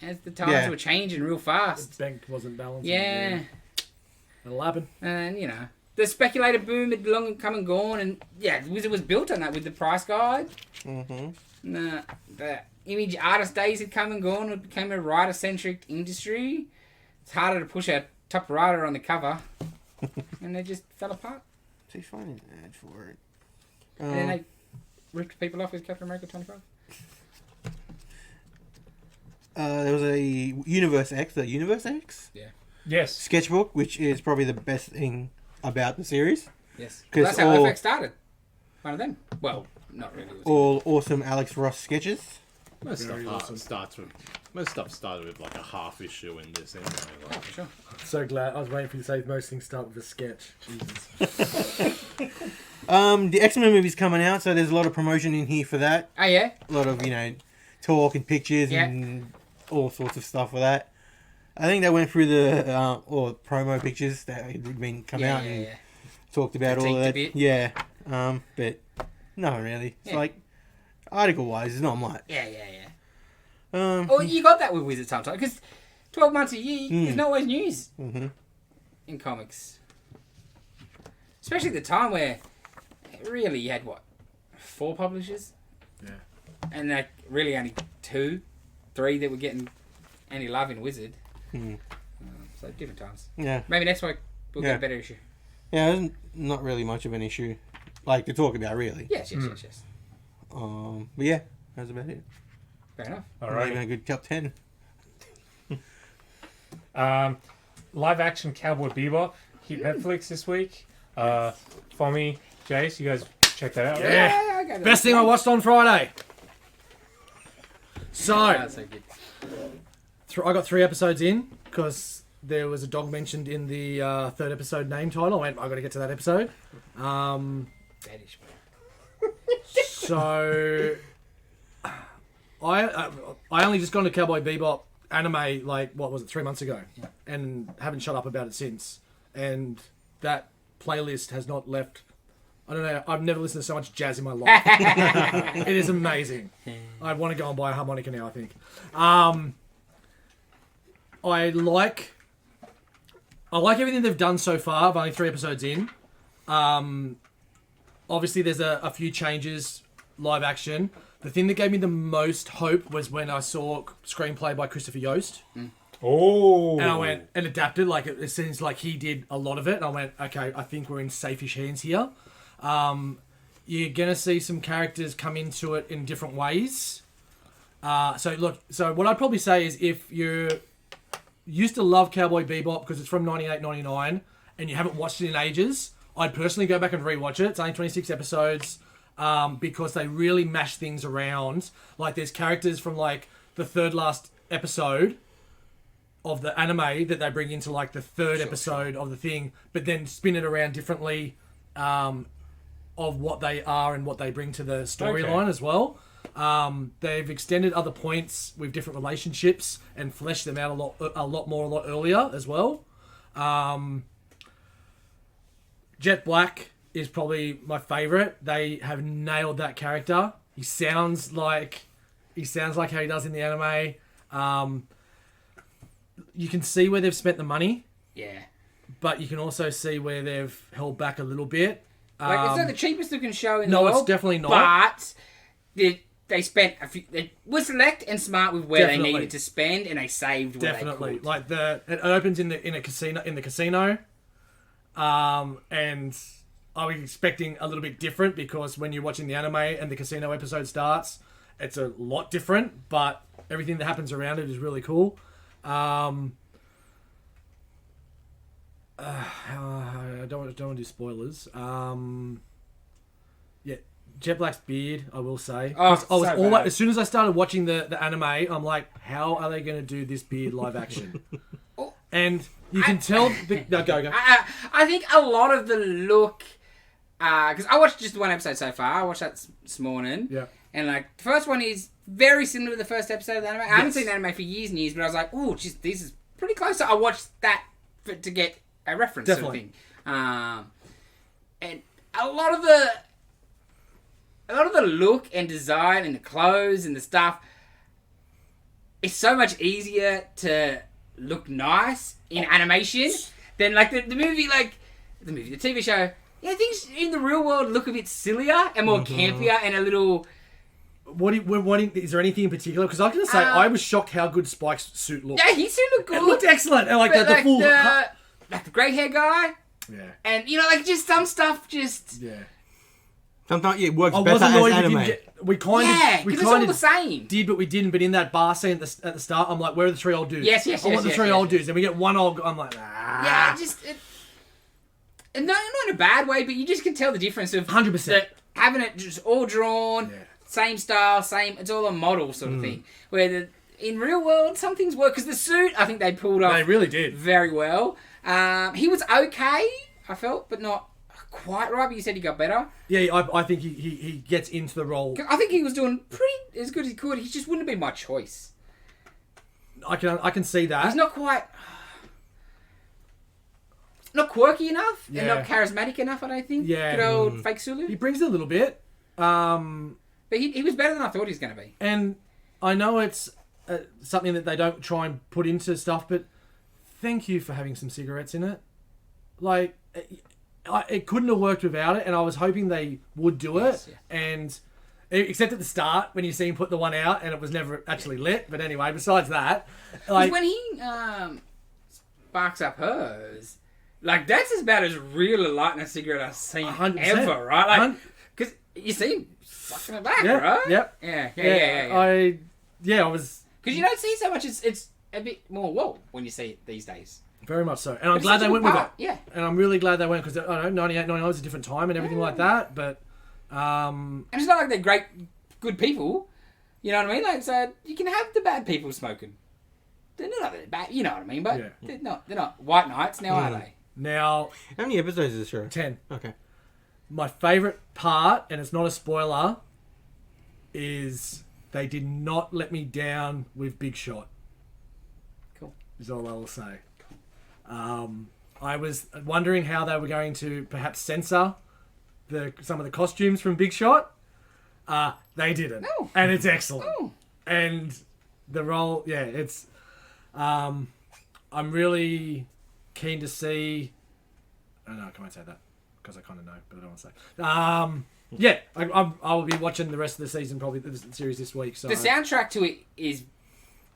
as the times Yeah. were changing real fast. Bank wasn't balanced. Yeah. It'll happen. And, you know, the speculator boom had long come and gone. And, yeah, Wizard was built on that with the price guide. Mm-hmm. And, the image artist days had come and gone. It became a writer-centric industry. It's harder to push a top writer on the cover. And they just fell apart. So you find an ad for it. And then they ripped people off with Captain America 25. There was a Universe X, the Universe X Yes. sketchbook, which is probably the best thing about the series. Yes. 'Cause Well, that's how all- FX started. One of them. Well, not really. Was All awesome Alex Ross sketches. Most Very stuff awesome. started with like a half issue in this anyway. Oh, Like, for sure. So glad. I was waiting for you to say most things start with a sketch. Jesus. The X-Men movie's coming out, so there's a lot of promotion in here for that. Oh, yeah? A lot of, talk and pictures Yeah. and all sorts of stuff for that. I think they went through the or promo pictures that had been come out and talked about all of that. Yeah, but no, really. It's like article wise, it's not much. Yeah. Well, you got that with Wizards sometimes because 12 months a year is not always news in comics, especially at the time where really you had 4 publishers, and like really only 2, 3 that were getting any love in Wizard. So different times. Yeah. Maybe next week we'll get a better issue. Yeah, it's not really much of an issue, like to talk about, really. Yes. But yeah, that's about it. Fair enough. All right. Even a good top 10. Live action Cowboy Bebop hit Netflix this week. Fomi, Jace, you guys check that out. Yeah. I got it. Best thing I watched on Friday. So, That's so good. I got 3 episodes in because there was a dog mentioned in the 3rd episode name title. I went, I got to get to that episode. Badish, bro. So, I only just got into Cowboy Bebop anime, like, what was it, 3 months ago, and haven't shut up about it since. And that playlist has not left. I don't know. I've never listened to so much jazz in my life. It is amazing. I want to go and buy a harmonica now, I think. I like everything they've done so far. I've only 3 episodes in. Obviously, there's a few changes, live action. The thing that gave me the most hope was when I saw screenplay by Christopher Yost. Oh. And I went, and adapted, like, it seems like he did a lot of it. And I went, okay, I think we're in safe-ish hands here. You're going to see some characters come into it in different ways. So what I'd probably say is if you used to love Cowboy Bebop because it's from 98-99 and you haven't watched it in ages, I'd personally go back and rewatch it. It's only 26 episodes because they really mash things around. Like, there's characters from, like, the 3rd last episode of the anime that they bring into, like, the 3rd episode of the thing, but then spin it around differently of what they are and what they bring to the storyline as well. They've extended other points with different relationships and fleshed them out a lot more earlier as well. Jet Black is probably my favourite. They have nailed that character. He sounds like how he does in the anime. You can see where they've spent the money. Yeah. But you can also see where they've held back a little bit. Like, it's not the cheapest looking show in the No, world. it's definitely not. But they spent a few. They were select and smart with where they needed to spend, and they saved where they could. Like it opens in the casino, and I was expecting a little bit different because when you're watching the anime and the casino episode starts, it's a lot different. But everything that happens around it is really cool. I don't want to do spoilers. Yeah, Jet Black's beard, I will say. Oh, I was always, as soon as I started watching the anime, I'm like, how are they going to do this beard live action? And you can tell. No, go. I think a lot of the look, because I watched just one episode so far. I watched that this morning. Yeah. And like the first one is very similar to the first episode of the anime. I haven't seen the anime for years and years, but I was like, oh, just this is pretty close. So I watched that to get a reference sort of thing. And a lot of the look and design and the clothes and the stuff, it's so much easier to look nice in animation than like the TV show. Yeah, things in the real world look a bit sillier and more campier and a little. Is there anything in particular? Because I was going to say, I was shocked how good Spike's suit looked. Yeah, his suit looked good. It looked excellent. And like the full. Like the grey hair guy. Yeah. And like just some stuff just. Yeah. Sometimes it works better as anime. We kind of it's all the same. Did, but we didn't. But in that bar scene at the start, I'm like, where are the 3 old dudes? Yes. I want the 3 old dudes. And we get one old. I'm like, Yeah, and not in a bad way, but you just can tell the difference of 100%. Having it just all drawn, same style, same. It's all a model sort of thing. Where in real world, some things work because the suit, I think they pulled off. They really did very well. He was okay, I felt, but not quite right. But you said he got better. Yeah, I think he gets into the role. I think he was doing pretty as good as he could. He just wouldn't have been my choice. I can see that. He's not quite... Not quirky enough and Yeah. not charismatic enough, I don't think. Yeah. Good old fake Sulu. He brings it a little bit. But he was better than I thought he was going to be. And I know it's something that they don't try and put into stuff, but thank you for having some cigarettes in it. Like, it couldn't have worked without it, and I was hoping they would do it. Yeah. And except at the start when you see him put the one out and it was never actually lit. But anyway, besides that, like when he sparks up hers, like that's about as real a lighting a cigarette I've seen 100%. ever, right? Like, because you see him fucking it back, right? Yep. Yeah. I was Because you don't see so much. It's a bit more whoa when you see it these days. very much so, and I'm It's glad such a they went good with it. part, yeah. And I'm really glad they went because I don't know 98, 99 was a different time and everything like that. But And it's not like they're great, good people. You know what I mean? Like, so you can have the bad people smoking. They're not that bad, you know what I mean? But they're not white knights now, are they? now How many episodes is the show? 10. Okay. My favourite part, and it's not a spoiler, is they did not let me down with Big Shot. Cool. Is all I will say. I was wondering how they were going to perhaps censor some of the costumes from Big Shot. They didn't. No. And it's excellent. Oh. And the role, it's... I'm really keen to see... Oh, no, I can't say that because I kind of know, but I don't want to say. I will be watching the rest of the season, probably the series this week. So The soundtrack to it is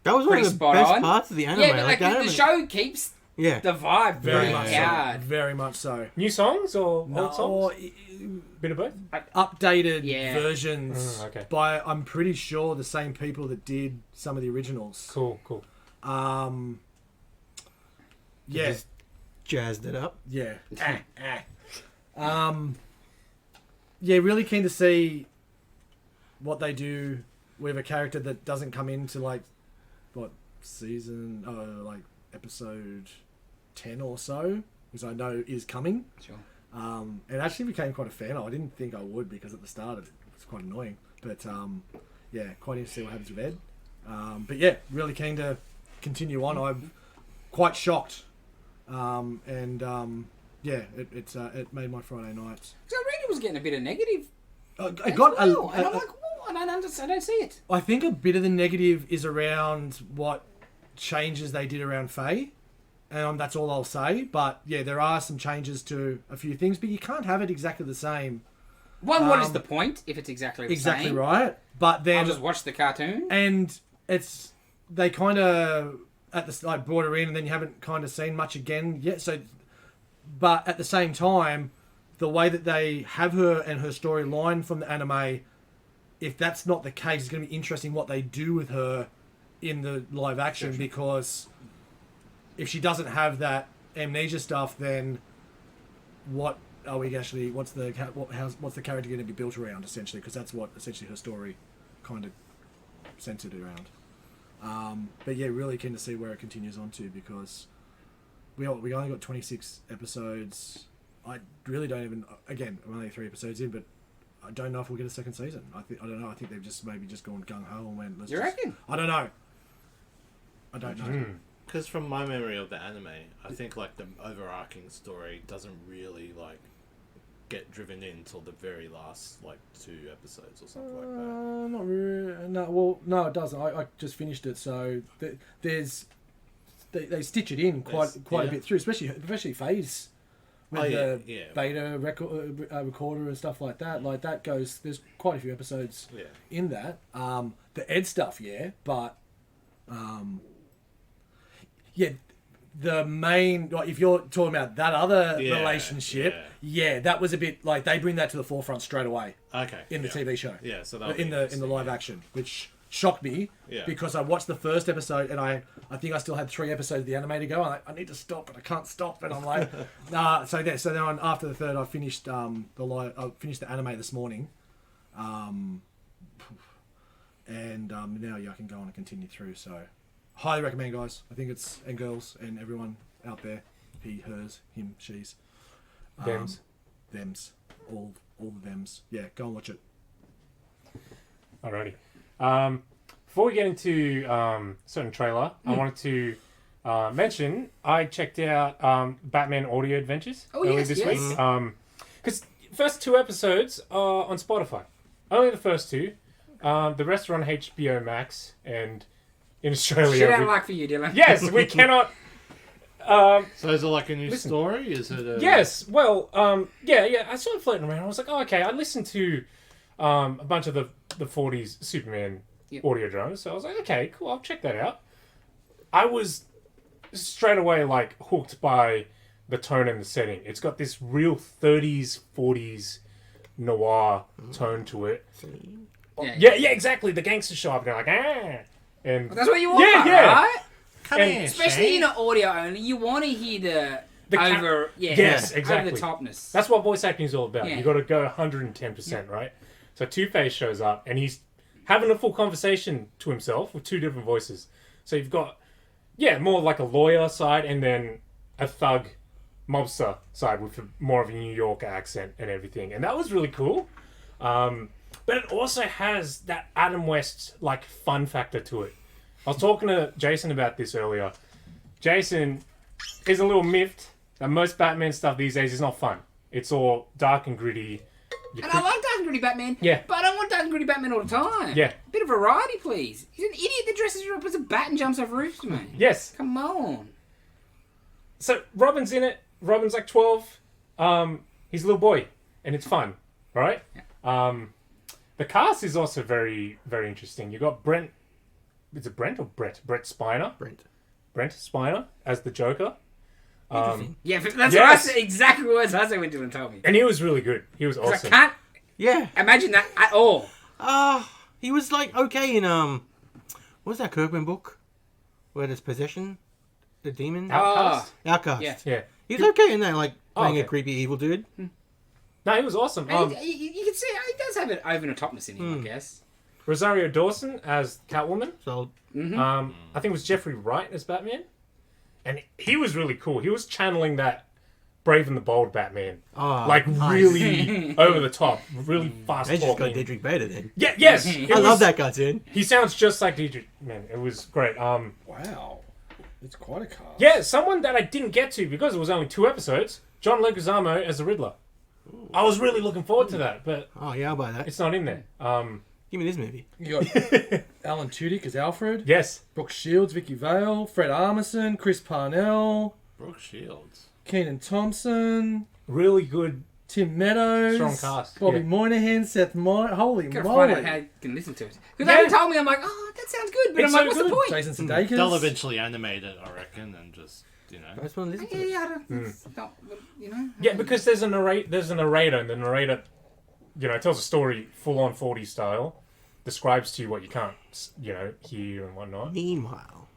That was one pretty of the spot best on. parts of the anime. Yeah, but like the the anime- show keeps Yeah. the vibe very very much hard. so. Very much so. New songs or old songs? No, Bit of both? updated Yeah. versions okay. by I'm pretty sure the same people that did some of the originals. Cool. Yeah, Just jazzed it up. yeah. Really keen to see what they do with a character that doesn't come into like episode 10 or so, which I know is coming. Sure. And actually became quite a fan of. I didn't think I would because at the start it was quite annoying. But quite interesting to see what happens with Ed. Really keen to continue on. I'm quite shocked. It made my Friday nights. So I really was getting a bit of negative. I got and I'm like, I don't understand. I don't see it. I think a bit of the negative is around what changes they did around Faye. And that's all I'll say. But yeah, there are some changes to a few things, but you can't have it exactly the same. What is the point if it's exactly the same? Exactly right. But then I'll just watch the cartoon. and they kind of at the brought her in, and then you haven't kind of seen much again yet. So, but at the same time, the way that they have her and her storyline from the anime, if that's not the case, it's going to be interesting what they do with her in the live action because if she doesn't have that amnesia stuff, then what are we actually? What's the character going to be built around essentially? Because that's what essentially her story kind of centered around. Really keen to see where it continues on to because we only got 26 episodes. I really don't even. Again, I'm only 3 episodes in, but I don't know if we'll get a second season. I don't know. I think they've just maybe gone gung ho and went. You reckon? I don't know. I don't know. Because from my memory of the anime, I think like the overarching story doesn't really like get driven in till the very last like 2 episodes or something like that. Not really. No, well, no, it doesn't. I just finished it, so there's they stitch it in quite a bit through, especially Faye's with the beta recorder and stuff like that. Like that goes. There's quite a few episodes in that. The Ed stuff, but the main, like, if you're talking about that other relationship, that was a bit like they bring that to the forefront straight away. Okay. In the TV show. Yeah, so that in the live action, which shocked me because I watched the first episode and I think I still had 3 episodes of the anime to go. I'm like, I need to stop, but I can't stop, and I'm like, nah. So then after the third, I finished I finished the anime this morning, and now I can go on and continue through. So. Highly recommend, guys. I think it's, and girls, and everyone out there. He, hers, him, she's. Thems. Thems. All the thems. Yeah, go and watch it. Alrighty. before we get into certain trailer, I wanted to mention I checked out Batman Audio Adventures earlier this week. Because first 2 episodes are on Spotify. Only the first 2. The rest are on HBO Max and in Australia. Shit out of luck for you, Dylan. Yes, we cannot. So is it like a new story? Is it a... Yes. Well, yeah. I saw it floating around. I was like, oh, okay. I listened to a bunch of the 40s Superman audio dramas. So I was like, okay, cool. I'll check that out. I was straight away like hooked by the tone and the setting. It's got this real 30s, 40s noir tone to it. Yeah, exactly. The gangsters show up and they're like, ah. And that's what you want, right? Especially in an audio only, you want to hear the over, yes, exactly. over the topness. That's what voice acting is all about. Yeah. You got to go 110%, right? So Two-Face shows up and he's having a full conversation to himself with 2 different voices. So you've got, more like a lawyer side and then a thug mobster side with more of a New York accent and everything. And that was really cool. But it also has that Adam West like fun factor to it. I was talking to Jason about this earlier. Jason is a little miffed that most Batman stuff these days is not fun. It's all dark and gritty. And I like dark and gritty Batman. Yeah. But I don't want dark and gritty Batman all the time. Yeah. Bit of variety, please. He's an idiot that dresses up as a bat and jumps off roofs, man. Yes. Come on. So Robin's in it. Robin's like 12. He's a little boy. And it's fun. Right? Yeah. The cast is also very, very interesting. You got Brent. Is it Brent or Brett? Brett Spiner. Brent Spiner as the Joker. Yeah, that's what I said. Exactly what I said when Dylan told me. And he was really good. He was awesome. I can't imagine that at all. He was like okay in what was that Kirkman book where there's possession, the demon. Outcast. Yeah. He's okay in that, like playing okay. a creepy evil dude. No, he was awesome. You can see he does have an over the topness in him, I guess. Rosario Dawson as Catwoman. So I think it was Jeffrey Wright as Batman. And he was really cool. He was channeling that Brave and the Bold Batman. Really over the top. Really fast they talking. just got Diedrich Bader then. Yeah, yes. I love that cartoon. He sounds just like Diedrich. Man, it was great. Wow. It's quite a cast. Yeah, someone that I didn't get to because it was only 2 episodes. John Leguizamo as the Riddler. Ooh. I was really looking forward to that, but I'll buy that. It's not in there. Give me this movie. You got Alan Tudyk as Alfred. Yes. Brooke Shields, Vicky Vale, Fred Armisen, Chris Parnell. Brooke Shields. Keenan Thompson. Really good. Tim Meadows. Strong cast. Bobby Moynihan, Seth Moy. Holy Gotta moly. find out how you can listen to it. Because they told me, I'm like, oh, that sounds good. But It's I'm like, so what's the point? Jason Sudeikis. They'll eventually animate it, I reckon, and just, I just want to listen to it. I don't, Yeah, because there's a narrator, and the narrator, tells a story full on 40 style, describes to you what you can't, hear and whatnot. Meanwhile.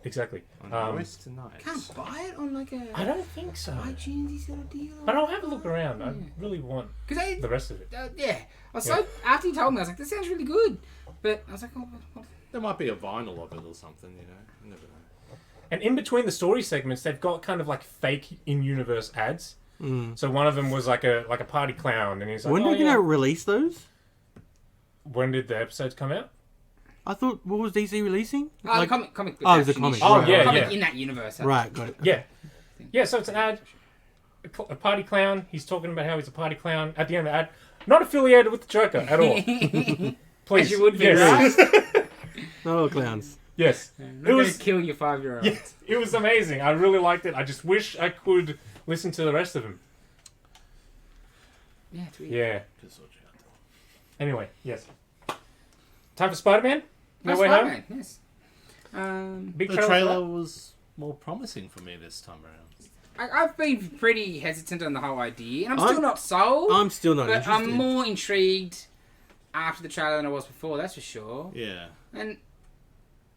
Exactly. Voice tonight. Can't buy it on like a I don't think so. iTunes sort of deal. But I'll have a look around. I really want the rest of it. I was so after he told me, I was like, this sounds really good. But I was like, oh, what? There might be a vinyl of it or something, You never know. And in between the story segments, they've got kind of like fake in-universe ads. So one of them was like a party clown, and he's like, when are they going to release those? When did the episodes come out? I thought, what was DC releasing? The comic. Oh, it was a comic. Oh, yeah, comic in that universe. Right, got it. Yeah, so it's an ad. A party clown. He's talking about how he's a party clown. At the end of the ad, not affiliated with the Joker at all. Please. As you would be, yes. right? Not all clowns. Yes. Not going to kill your 5-year-old. Yeah, it was amazing. I really liked it. I just wish I could listen to the rest of them. Yeah, it's weird. Yeah. Anyway, yes. Time for Spider-Man? No Way Spider-Man, Home? yes. Big The trailer was more promising for me this time around. I've been pretty hesitant on the whole idea, and I'm still not sold. I'm still not but interested. I'm more intrigued after the trailer than I was before, that's for sure. Yeah. And,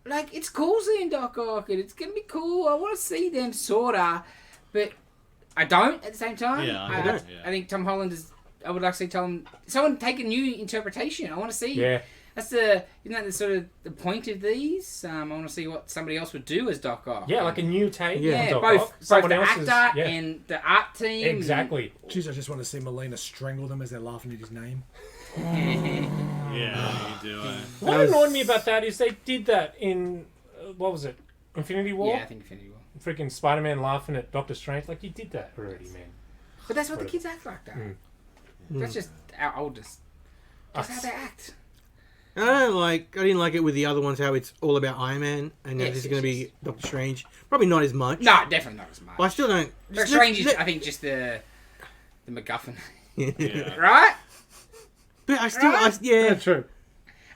it's cool seeing Doc Ock, and it's going to be cool. I want to see them, sorta, but I don't at the same time. Yeah, I think Tom Holland is... I would like to see someone take a new interpretation. I want to see... Yeah. Isn't that the sort of the point of these? I want to see what somebody else would do as Doc Ock. Yeah, like a new take. Yeah, Doc both Ock. Someone the else's, actor and the art team. Exactly. Jeez, I just want to see Melina strangle them as they're laughing at his name. Yeah, you do. What annoyed me about that is they did that in what was it? Infinity War. Yeah, I think Infinity War. Freaking Spider-Man laughing at Doctor Strange. Like, you did that already, man. But that's what the kids act like, though. That's just our oldest. That's how they act. I didn't like it with the other ones, how it's all about Iron Man, and now this is going to be Doctor Strange. Probably not as much. No, definitely not as much. But I still don't... Doctor Strange is, I think, just the MacGuffin. Yeah. Right? But I still... Right? Yeah, true.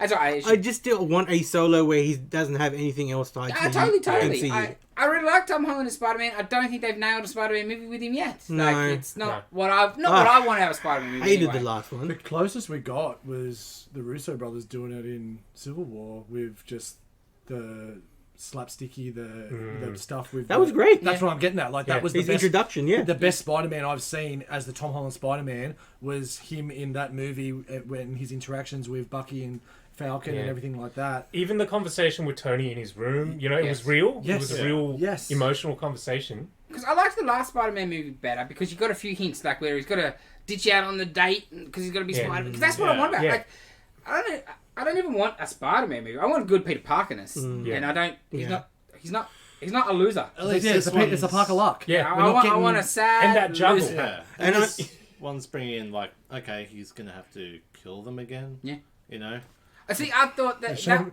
That's what I just still want a solo where he doesn't have anything else tied to totally. MCU. I really like Tom Holland as Spider-Man. I don't think they've nailed a Spider-Man movie with him yet. No. Like, it's not what I want out of a Spider-Man movie. Hated anyway. the last one. The closest we got was the Russo brothers doing it in Civil War with just the slapsticky, the stuff with... That was great. That's what I'm getting at. Like, that was the His best... introduction, yeah. The best Spider-Man I've seen as the Tom Holland Spider-Man was him in that movie when his interactions with Bucky and Falcon and everything like that. Even the conversation with Tony in his room, you know, it was real. Yes. It was a real Yes. emotional conversation. Because I liked the last Spider-Man movie better because you got a few hints, like where he's got to ditch out on the date because he's got to be Spider-Man. Because that's what I want about. Yeah. Like, I don't even want a Spider-Man movie. I want a good Peter Parker-ness, and I don't. He's not a loser. At least it's a Parker luck. Yeah, I want a sad and that juggle. loser. Yeah. And this one's bringing in, like, okay, he's going to have to kill them again. Yeah. You know? See, I thought that was the and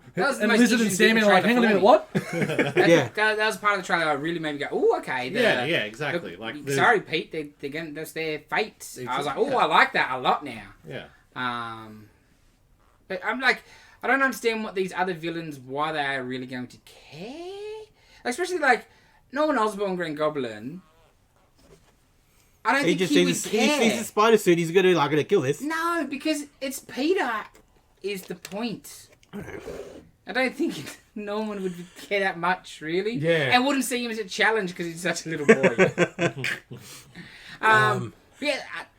most Lizard and interesting bit Sammy of are like, the hang on a trailer minute, for me. what? Yeah. That was part of the trailer that really made me go, oh, okay. Yeah, exactly. Like, sorry, Pete, they're going. That's their fate. I was like, oh, I like that a lot now. Yeah. But I'm like, I don't understand what these other villains, why they are really going to care. Like, especially like Norman Osborn, Green Goblin. I don't think he would care. He's a spider suit. He's gonna kill this. No, because it's Peter is the point. I don't think Norman would care that much, really. Yeah. And wouldn't see him as a challenge because he's such a little boy.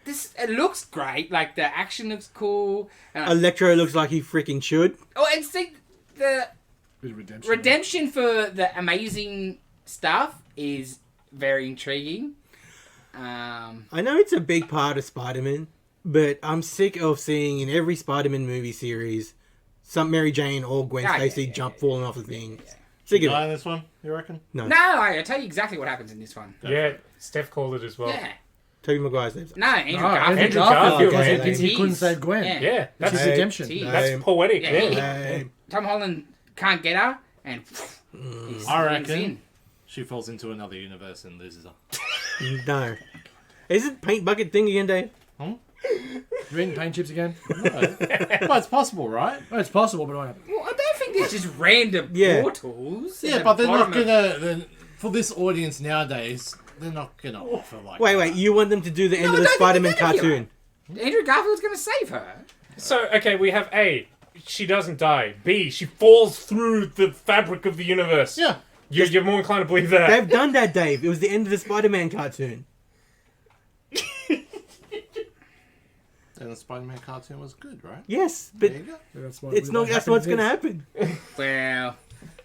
It looks great. Like, the action looks cool. Electro looks like he freaking should. Oh, and see, the Bit of redemption. redemption for the amazing stuff is very intriguing. I know it's a big part of Spider-Man, but I'm sick of seeing in every Spider-Man movie series some Mary Jane or Gwen Stacy falling off the thing. Sick of it. This one, you reckon? No, I'll tell you exactly what happens in this one. Yeah, Steph called it as well. Yeah. Tobey Maguire's name's No, Andrew Andrew Garfield. Garfield, because man. he couldn't save Gwen. Yeah, That's his redemption. Gee. that's poetic. Yeah. Tom Holland can't get her, and I reckon she falls into another universe and loses her. No. Is it paint bucket thing again, Dave? You eating paint chips again? Well, it's possible, right? Oh, it's possible, but I haven't. Well, I don't think there's just random portals. Yeah, but they're not gonna. For this audience nowadays, they're not gonna offer like. Wait, you want them to do the end of the Spider-Man cartoon? Andrew Garfield's going to save her. So, okay, we have A, she doesn't die. B, she falls through the fabric of the universe. Yeah. You're more inclined to believe that. They've done that, Dave. It was the end of the Spider-Man cartoon. And the Spider-Man cartoon was good, right? Yes, but There you go. That's that's what's going to happen. Well,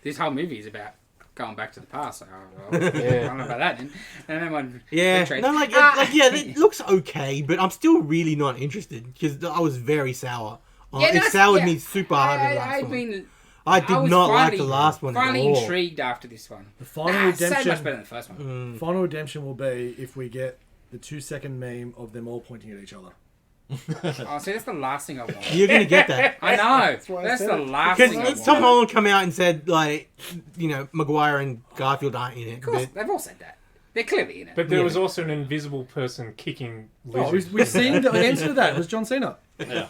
this whole movie is about going back to the past. So I don't know about that. Then. Yeah, it looks okay, but I'm still really not interested because I was very sour. It soured me super hard in the last one. I did not like the last one at all. Finally intrigued after this one. The final redemption. So much better than the first one. Final redemption will be if we get the 2-second meme of them all pointing at each other. Oh, see, that's the last thing I want. You're gonna get that. I know. That's the last thing I want. Because Tom Holland come out and said Maguire and Garfield aren't in it. Of course, they've all said that. They're clearly in it. But there was also an invisible person kicking lizards. We've seen the answer to that. It was John Cena. Yeah.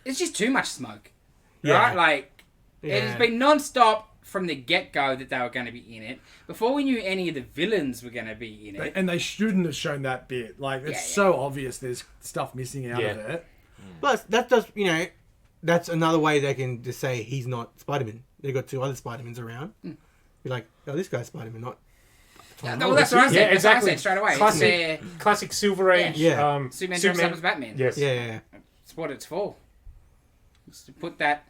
It's just too much smoke. Right? Like, Yeah. it's been non-stop from the get-go that they were going to be in it. Before we knew any of the villains were going to be in it. And they shouldn't have shown that bit. Like, it's so obvious there's stuff missing out of it. Plus, that does, that's another way they can just say he's not Spider-Man. They've got 2 other Spider-Mans around. You're like, oh, this guy's Spider-Man, not... well, that's what I said. Yeah, That's what I exactly. said straight away. Classic Silver Age. Superman dressed up as Batman. Yes. Yeah. That's what it's for. It's to put that...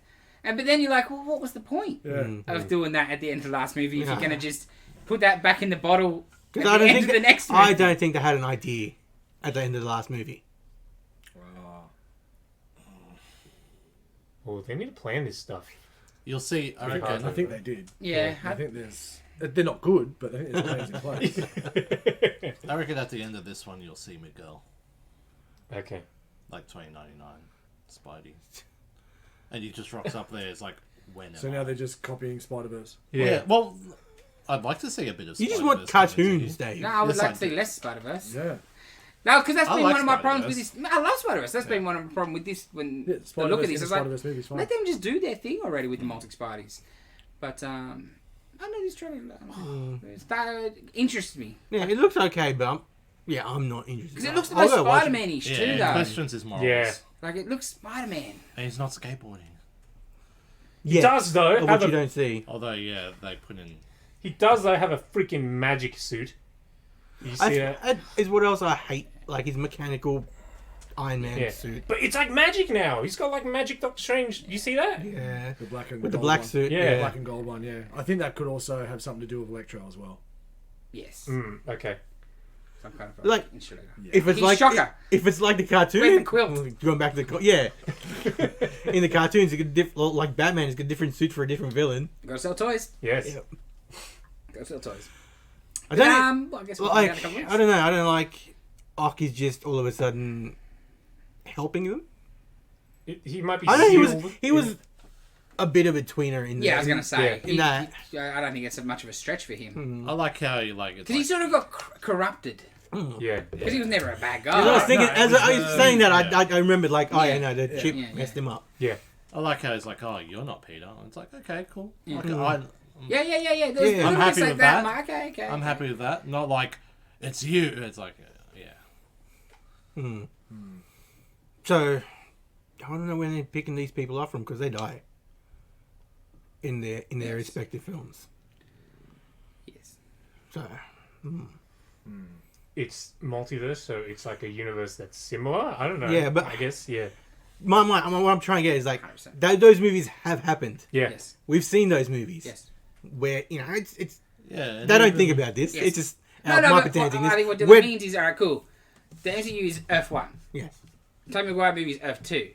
But then you're like, well, what was the point of doing that at the end of the last movie if you're going to just put that back in the bottle at the end of the next movie? I don't think they had an idea. at the end of the last movie. Oh, they need to plan this stuff. You'll see. I think they did. Yeah. I think there's. They're not good, but I think there's plans in place. I reckon at the end of this one, you'll see Miguel. Okay. Like 2099, Spidey. And he just rocks up there. It's like, when? So now they're just copying Spider-Verse. Yeah. Well, I'd like to see a bit of. You just want cartoons, Dave. No, I would Yes, like I to see do. less Spider-Verse. Yeah. No, because that's I been like one of my problems with Spider-Verse. this. I love Spider-Verse. That's been one of my problems with this when Yeah, I look at this. in It's the like, Spider-Verse movie's fine. let them just do their thing already with the multi-Spideys. But, I know this trailer interests me. Yeah, it looks okay, but I'm not interested. Because it looks the I'll most go watch it. Spider-Man-ish too, Yeah, though. questions his morals. Yeah. Like, it looks Spider-Man. And he's not skateboarding. He does, though. Of Have what you a, don't see. Although, yeah, they put in. he does, though, have a freaking magic suit. You see that? That is what else I hate. Like his mechanical Iron Man Yeah. suit. But it's like magic now. He's got like magic Doctor Strange. You see that? Yeah. The black and With the gold black one. suit. Yeah. The black and gold one, yeah. I think that could also have something to do with Electro as well. Yes. Okay. Some kind of Like- insulator. If it's He's like Shocker. if it's like the cartoon, Where's the quilt? Going back to the yeah. In the cartoons, you get like Batman has got a different suit for a different villain. Gotta sell toys. Yes. Yeah. Gotta sell toys. I don't. Well, I guess we'll find out in a Like couple I weeks. don't know. I don't like Ock is just all of a sudden helping them. He might be. I know sealed he was a bit of a tweener in Yeah, there. I was gonna say. In that. I don't think it's much of a stretch for him. I like how you like it. Because he sort of got corrupted. Yeah. Because he was never a bad I was guy. thinking, no, as it was, I was saying that, yeah. I remembered like, oh Yeah. yeah, no, the chip yeah, messed him up. Yeah. I like how he's like, oh, you're not Peter. And it's like, okay, cool. Yeah. Like, Yeah. There was Yeah. a little I'm bit happy like with that. I'm like, okay. I'm happy with that. Not like it's you. It's like, yeah. So I don't know when they're picking these people up from because they die in their respective films. Yes. So It's multiverse, so it's like a universe that's similar. I don't know. Yeah, but- I guess what what I'm trying to get is like 100%. those movies have happened. Yeah. Yes. We've seen those movies Yes. where it's Yeah. and they don't even- think about this. Yes. It's just No, my but pretending I this. think what We're- it means is, alright, cool. The MCU is Earth 1. Yes. Tobey Maguire movie is Earth 2.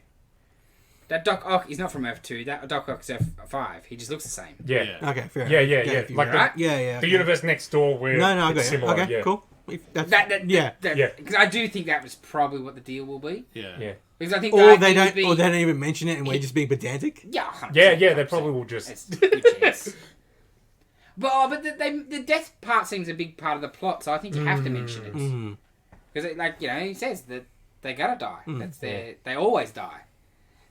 That Doc Ock is not from Earth 2. That Doc Ock is Earth 5. He just looks the same. Yeah. Okay, fair. Yeah, enough. yeah. if you Like go- Right? yeah. The universe next door where No, I got it's you. similar. Okay, yeah. cool. If that's, yeah. Yeah. Because I do think that was probably what the deal will be. Yeah. Yeah. Because I think Or the they idea don't, would be, or they don't even mention it, and we're just being pedantic. Yeah, 100%, Yeah, they 100%. probably will just. It's a good chance. But the death part seems a big part of the plot, so I think you have to mention it. Mm. Because, he says that they gotta die. That's they always die.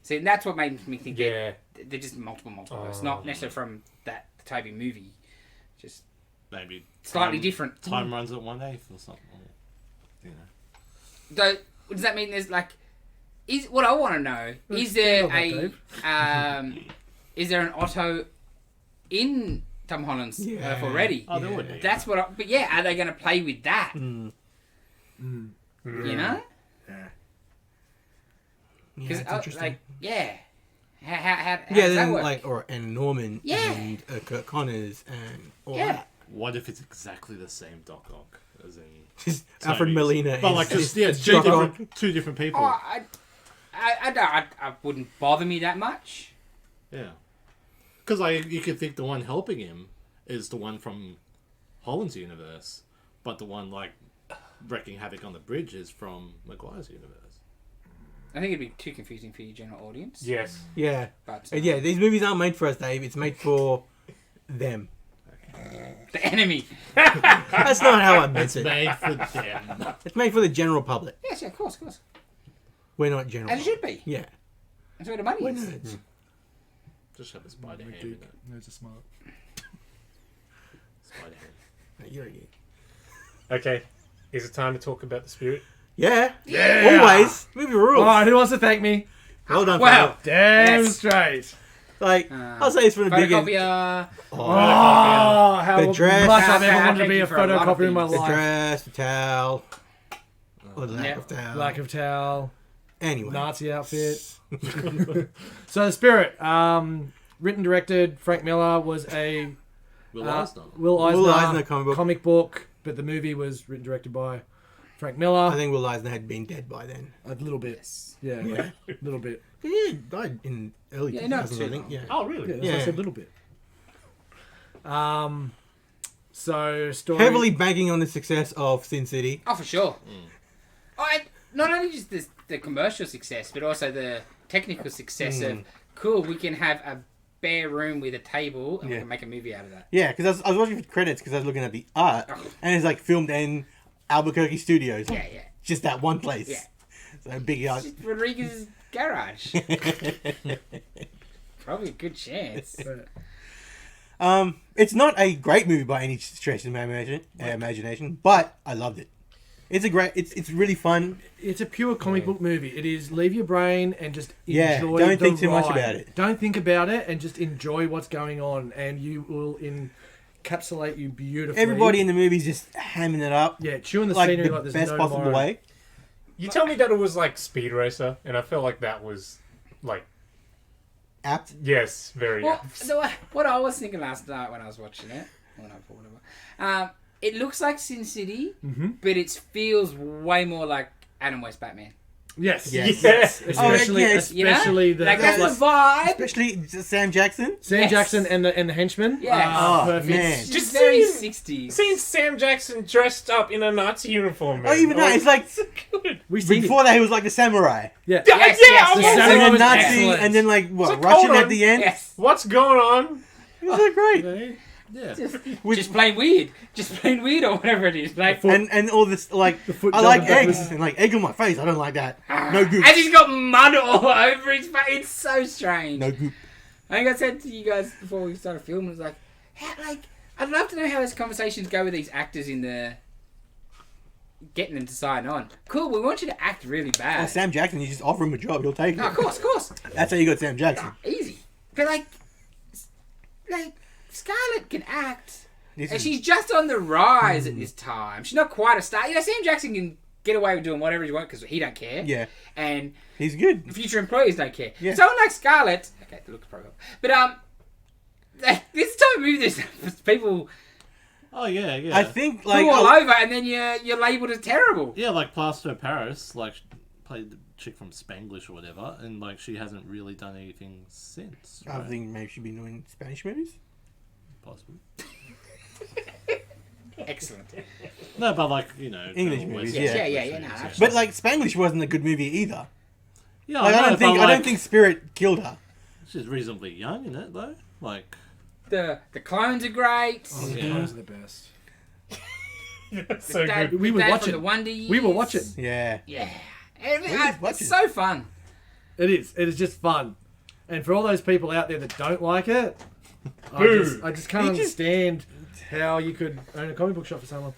See, and that's what made me think Yeah. they're just multiple. It's not necessarily from the Toby movie. Just Maybe slightly different. Time runs at 1/8 or something. You know. So, does that mean there's is what I want to know? Is there Dave. is there an Otto in Tom Holland's Yeah. Earth already? Oh, there would be. That's what. But yeah, are they going to play with that? Mm. You know? Yeah. Yeah, Because it's interesting. yeah, how Yeah, does that then work? and Norman Yeah. and Kurt Connors and all Yeah. that. What if it's exactly the same Doc Ock as in Just Alfred Tony's? Molina. But is- like just is two Doc Ock. different people. Oh, I wouldn't bother me that much. Yeah. Because you could think the one helping him is the one from Holland's universe, but the one wrecking havoc on the bridge is from Maguire's universe. I think it'd be too confusing for your general audience. Yes. Yeah. But Yeah, these movies aren't made for us, Dave. It's made for them. the enemy. That's not how I meant It's it. made for them. It's made for the general public. Yes, yeah, of course. We're not general As it public. should be. Yeah. That's where the money We're is. nerds. Just have a spider hand in Dick. it. Those are smart. Spider hand. No, you're a geek. Okay. Is it time to talk about the spirit? Yeah. Yeah. Always. Movie rules. All right, who wants to thank me? Well done, Wow. fella. Damn Yes. straight. Like, I'll say it's from the beginning. Photocopier. Oh, how The dress. much I've How ever wanted to thank be you a for a lot of photocopier in my things. The life. dress, the towel, or the lack Yeah. of towel. Lack of towel, Anyway. Nazi outfit. So the spirit, written, directed. Frank Miller was a Will Eisner. Will Eisner, Will Eisner comic book. but the movie was written, directed by Frank I Miller. think Will Eisner had been dead by then. A little bit. Yes. Yeah, a little bit. Yeah, he died in early Yeah, not 2000s, too I think. long. Yeah. Oh, really? Yeah, that's why I Yeah. said little bit. So story. Heavily banking on the success of Sin City. Oh, for sure. Oh, and not only just the commercial success, but also the technical success of, cool, we can have a bare room with a table and we Yeah. can make a movie out of that. Yeah, because I was watching the credits because I was looking at the art, and it's like filmed in Albuquerque Studios. Yeah, yeah. Just that one place. Yeah. So big art. Just Rodriguez's garage. Probably a good chance. It's not a great movie by any stretch of my imagination, but I loved it. It's a great. It's really fun. It's a pure comic book movie. It is leave your brain and just Yeah, enjoy don't the think too much ride. about it. Don't think about it and just enjoy what's going on, and you will encapsulate you beautifully. Everybody in the movie's just hamming it up. yeah, chewing the Like scenery the like there's best no possible tomorrow. way. You tell me that it was like Speed Racer, and I felt like that was like, Apt. yes, very Well, apt. what I was thinking last night when I was watching it, whatever, it looks like Sin City, but it feels way more like Adam West Batman. Yes, Yes. Yes. especially yes. You know? especially the Like, that's like, the vibe. Especially Sam Jackson. Sam Yes. Jackson and the henchman. Yes. are Oh, perfect. man. It's Just just very seeing- 60s. Seeing Sam Jackson dressed up in a Nazi uniform, man. Oh, even that, it's like good. We see before that he was like the samurai, Yeah. Yes, yeah, yes, I yes. was Samurai and then was Nazi, excellent. and then like what So Russian hold at on. the end. Yes. What's going on? It was so great. Yeah. Just plain weird. Just plain weird or whatever it is. Like, And all this like foot I like jumping eggs backwards. and like egg on my face. I don't like that. No goop. and he's got mud all over his face. It's so strange. No goop. I think I said to you guys before we started filming, it was like, I'd love to know how those conversations go with these actors in the getting them to sign on. Cool, we want you to act really Oh, bad. Sam Jackson, you just offer him a job, he'll take No, it. of course. That's how you got Sam Jackson. Easy. But like Scarlett can act. This And is- she's just on the rise at this time. She's not quite a star. You know, Sam Jackson can get away with doing whatever he wants because he don't care. yeah, And he's good. future employees don't care. Yeah. Someone like Scarlett, okay, the looks probably, but this type of movie, there's people Oh yeah, yeah. I think who like all over, and then you're labelled as terrible. Yeah, like Plaster of Paris, like played the chick from Spanglish or whatever, and like she hasn't really done anything since. I Right? think maybe she'd be doing Spanish movies. Possibly. Excellent. No, but like English West movies, Coast yeah. Yeah, movies, no, But like Spanglish wasn't a good movie either. yeah, Like, I know, don't think but, I don't like, think Spirit killed her. she's reasonably young in it though. Like, The clones are great. Oh, the Yeah. clones are the best. So Dad- good. We were Dad watching. from the Wonder Years. We were watching. Yeah. Yeah. was watching. It's so fun. It is. It is just fun. And for all those people out there that don't like it, Boo. I just can't You just- understand how you could own a comic book shop for so long.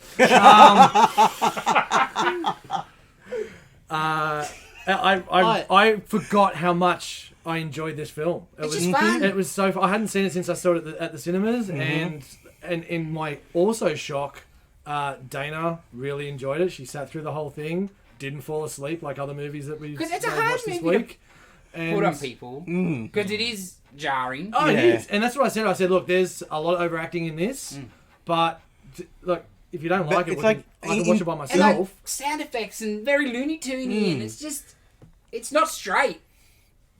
I forgot how much I enjoyed this film. It's just fun. It was so. I hadn't seen it since I saw it at the cinemas, and in my also shock, Dana really enjoyed it. She sat through the whole thing, didn't fall asleep like other movies that we 'Cause it's a hard watched this movie to week. And Put on people because it is jarring. Oh, it Yeah. is, and that's what I said. I said, look, there's a lot of overacting in this, but look, if you don't like it, it's I can watch it by And myself. like sound effects and very Looney Toony, and it's just, it's not straight.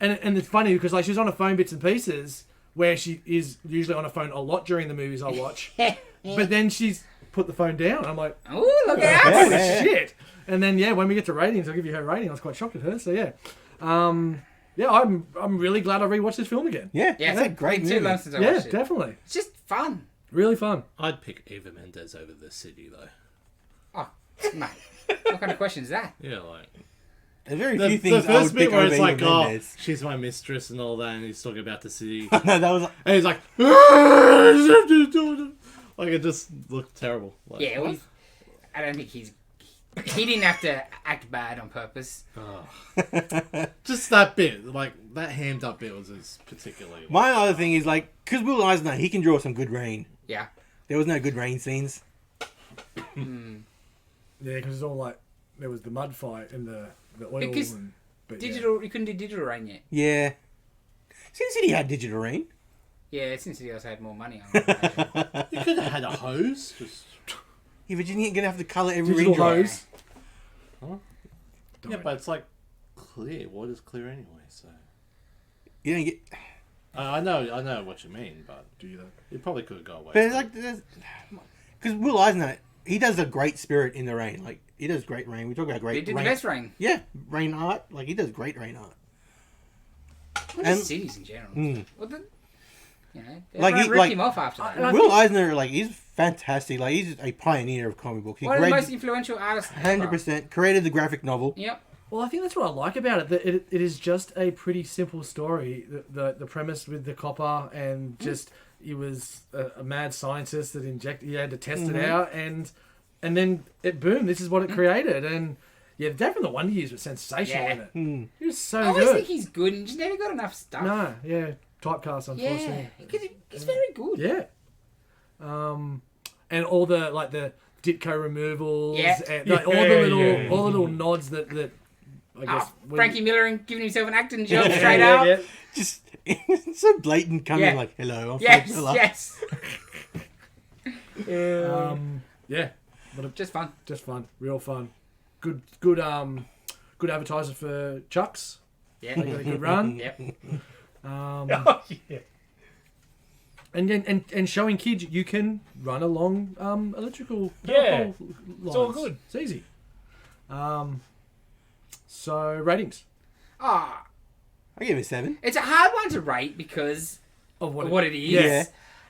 And it's funny because like she's on her phone bits and pieces where she is usually on her phone a lot during the movies I watch, but then she's put the phone down. I'm like, Oh, look at holy that! shit! And then when we get to ratings, I'll give you her rating. I was quite shocked at her. So I'm really glad I rewatched this film again. Yeah. Yeah, It's a great been too long movie. since I Yeah, watched it. definitely, It's just fun. really fun. I'd pick Eva Mendes over the city though. Oh, mate, what kind of question is that? Yeah, like There's very the few things I first would bit pick where over it's like, Eva oh, Mendes. she's my mistress and all that, and he's talking about the city, No, that was and he's like, like it just looked terrible. Like, Yeah, what? I don't think he didn't have to act bad on purpose. Just that bit, like that hammed up bit was just particularly. My other thing is like, because Will Eisner, he can draw some good rain. Yeah. There was no good rain scenes. Yeah, because it's all like there was the mud fight and the oil. Because But Digital, you couldn't do digital rain yet. Yeah. Sin City had digital rain. Yeah, since he also had more money on it. You could have had a hose. Just Yeah, but you didn't gonna have to colour every Digital raindrop. hose. Yeah, but it's like clear. Water's clear anyway, so. You don't get. I know what you mean, but Do you though? you probably could go away. But it's like, because Will Eisner, he does a great spirit in the rain. Like he does great rain. We talk about They great did rain. the best rain. Yeah, rain art. Like he does great rain art. Well, And- just cities in general. Mm. Well, you know, Like, like he- ripped like- him off after that. I Will think- Eisner, like he's fantastic. Like he's a pioneer of comic books. He One of the most created influential artists. ever. 100% created the graphic novel. Yep. Well, I think that's what I like about it. That it is just a pretty simple story. The premise with the copper and just he was a mad scientist that he had to test it out, and then it boom. This is what it created, and yeah, definitely the Wonder Years was sensational Yeah. in it. Mm. He was so I always good. think he's good and just never got enough stuff. No, yeah, typecast Yeah, unfortunately. because he's very good. Yeah. And all the Ditko removals, Yeah. and like, all the Yeah. little nods that I guess Frankie Miller and giving himself an acting job straight up. Yeah. Just it's so blatant coming Yeah. like, hello, I'm Yes, Frank Miller. yes. Yeah, Just fun. just fun, real fun. Good advertiser for Chucks. Yeah. They got a good run. Yep. Oh, yeah. And showing kids you can run along electrical Yeah. pole It's all lines. good. It's easy. So ratings Ah, I give it 7. it's a hard one to rate because of of what it is.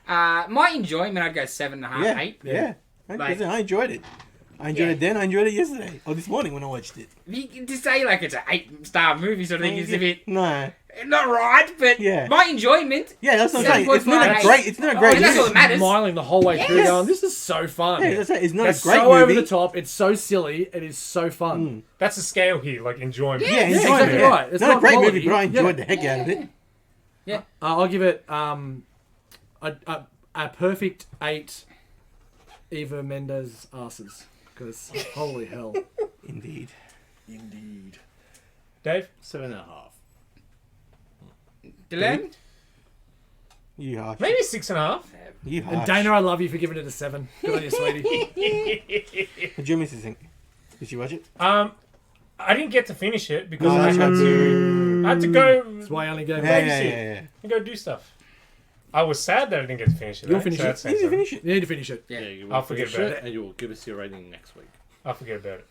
Yeah. My enjoyment, I'd go 7.5, Yeah, 8. yeah. Like- I enjoyed it. I enjoyed Yeah. it then. I enjoyed it yesterday or this morning when I watched it. To say like it's an 8-star movie sort of thing is a bit No. not right, but Yeah. my enjoyment. Yeah, that's what I'm saying. It's not a 7.58. great. It's not a Oh, great. that's all that matters. smiling the whole way through Yes. going, this is so fun. Yeah, that's it. It's not It's a great so over movie. the top. It's so silly. It is so fun. That's the scale here, like enjoyment. Yeah, Yeah, Yeah, enjoyment, exactly yeah. right. It's not a not great quality. movie, but I enjoyed Yeah. the heck out of it. Yeah. I'll give it a perfect 8 Eva Mendes asses. Because holy hell. Indeed. Indeed. Dave? 7.5. Dylan? You harsh. Maybe 6.5. You harsh. And Dana, I love you for giving it a 7. Good on you, sweetie. What do you miss to think? Did you watch it? I didn't get to finish it because Oh, I had to go That's why I only gave Yeah, it yeah, babysit. yeah. and go do stuff. I was sad that I didn't get to finish it. You'll though, finish so it. that You says need to something. finish it. You need to finish it. Yeah. Yeah, you will I'll forget finish about it, it. and you will give us your rating next week. I'll forget about it.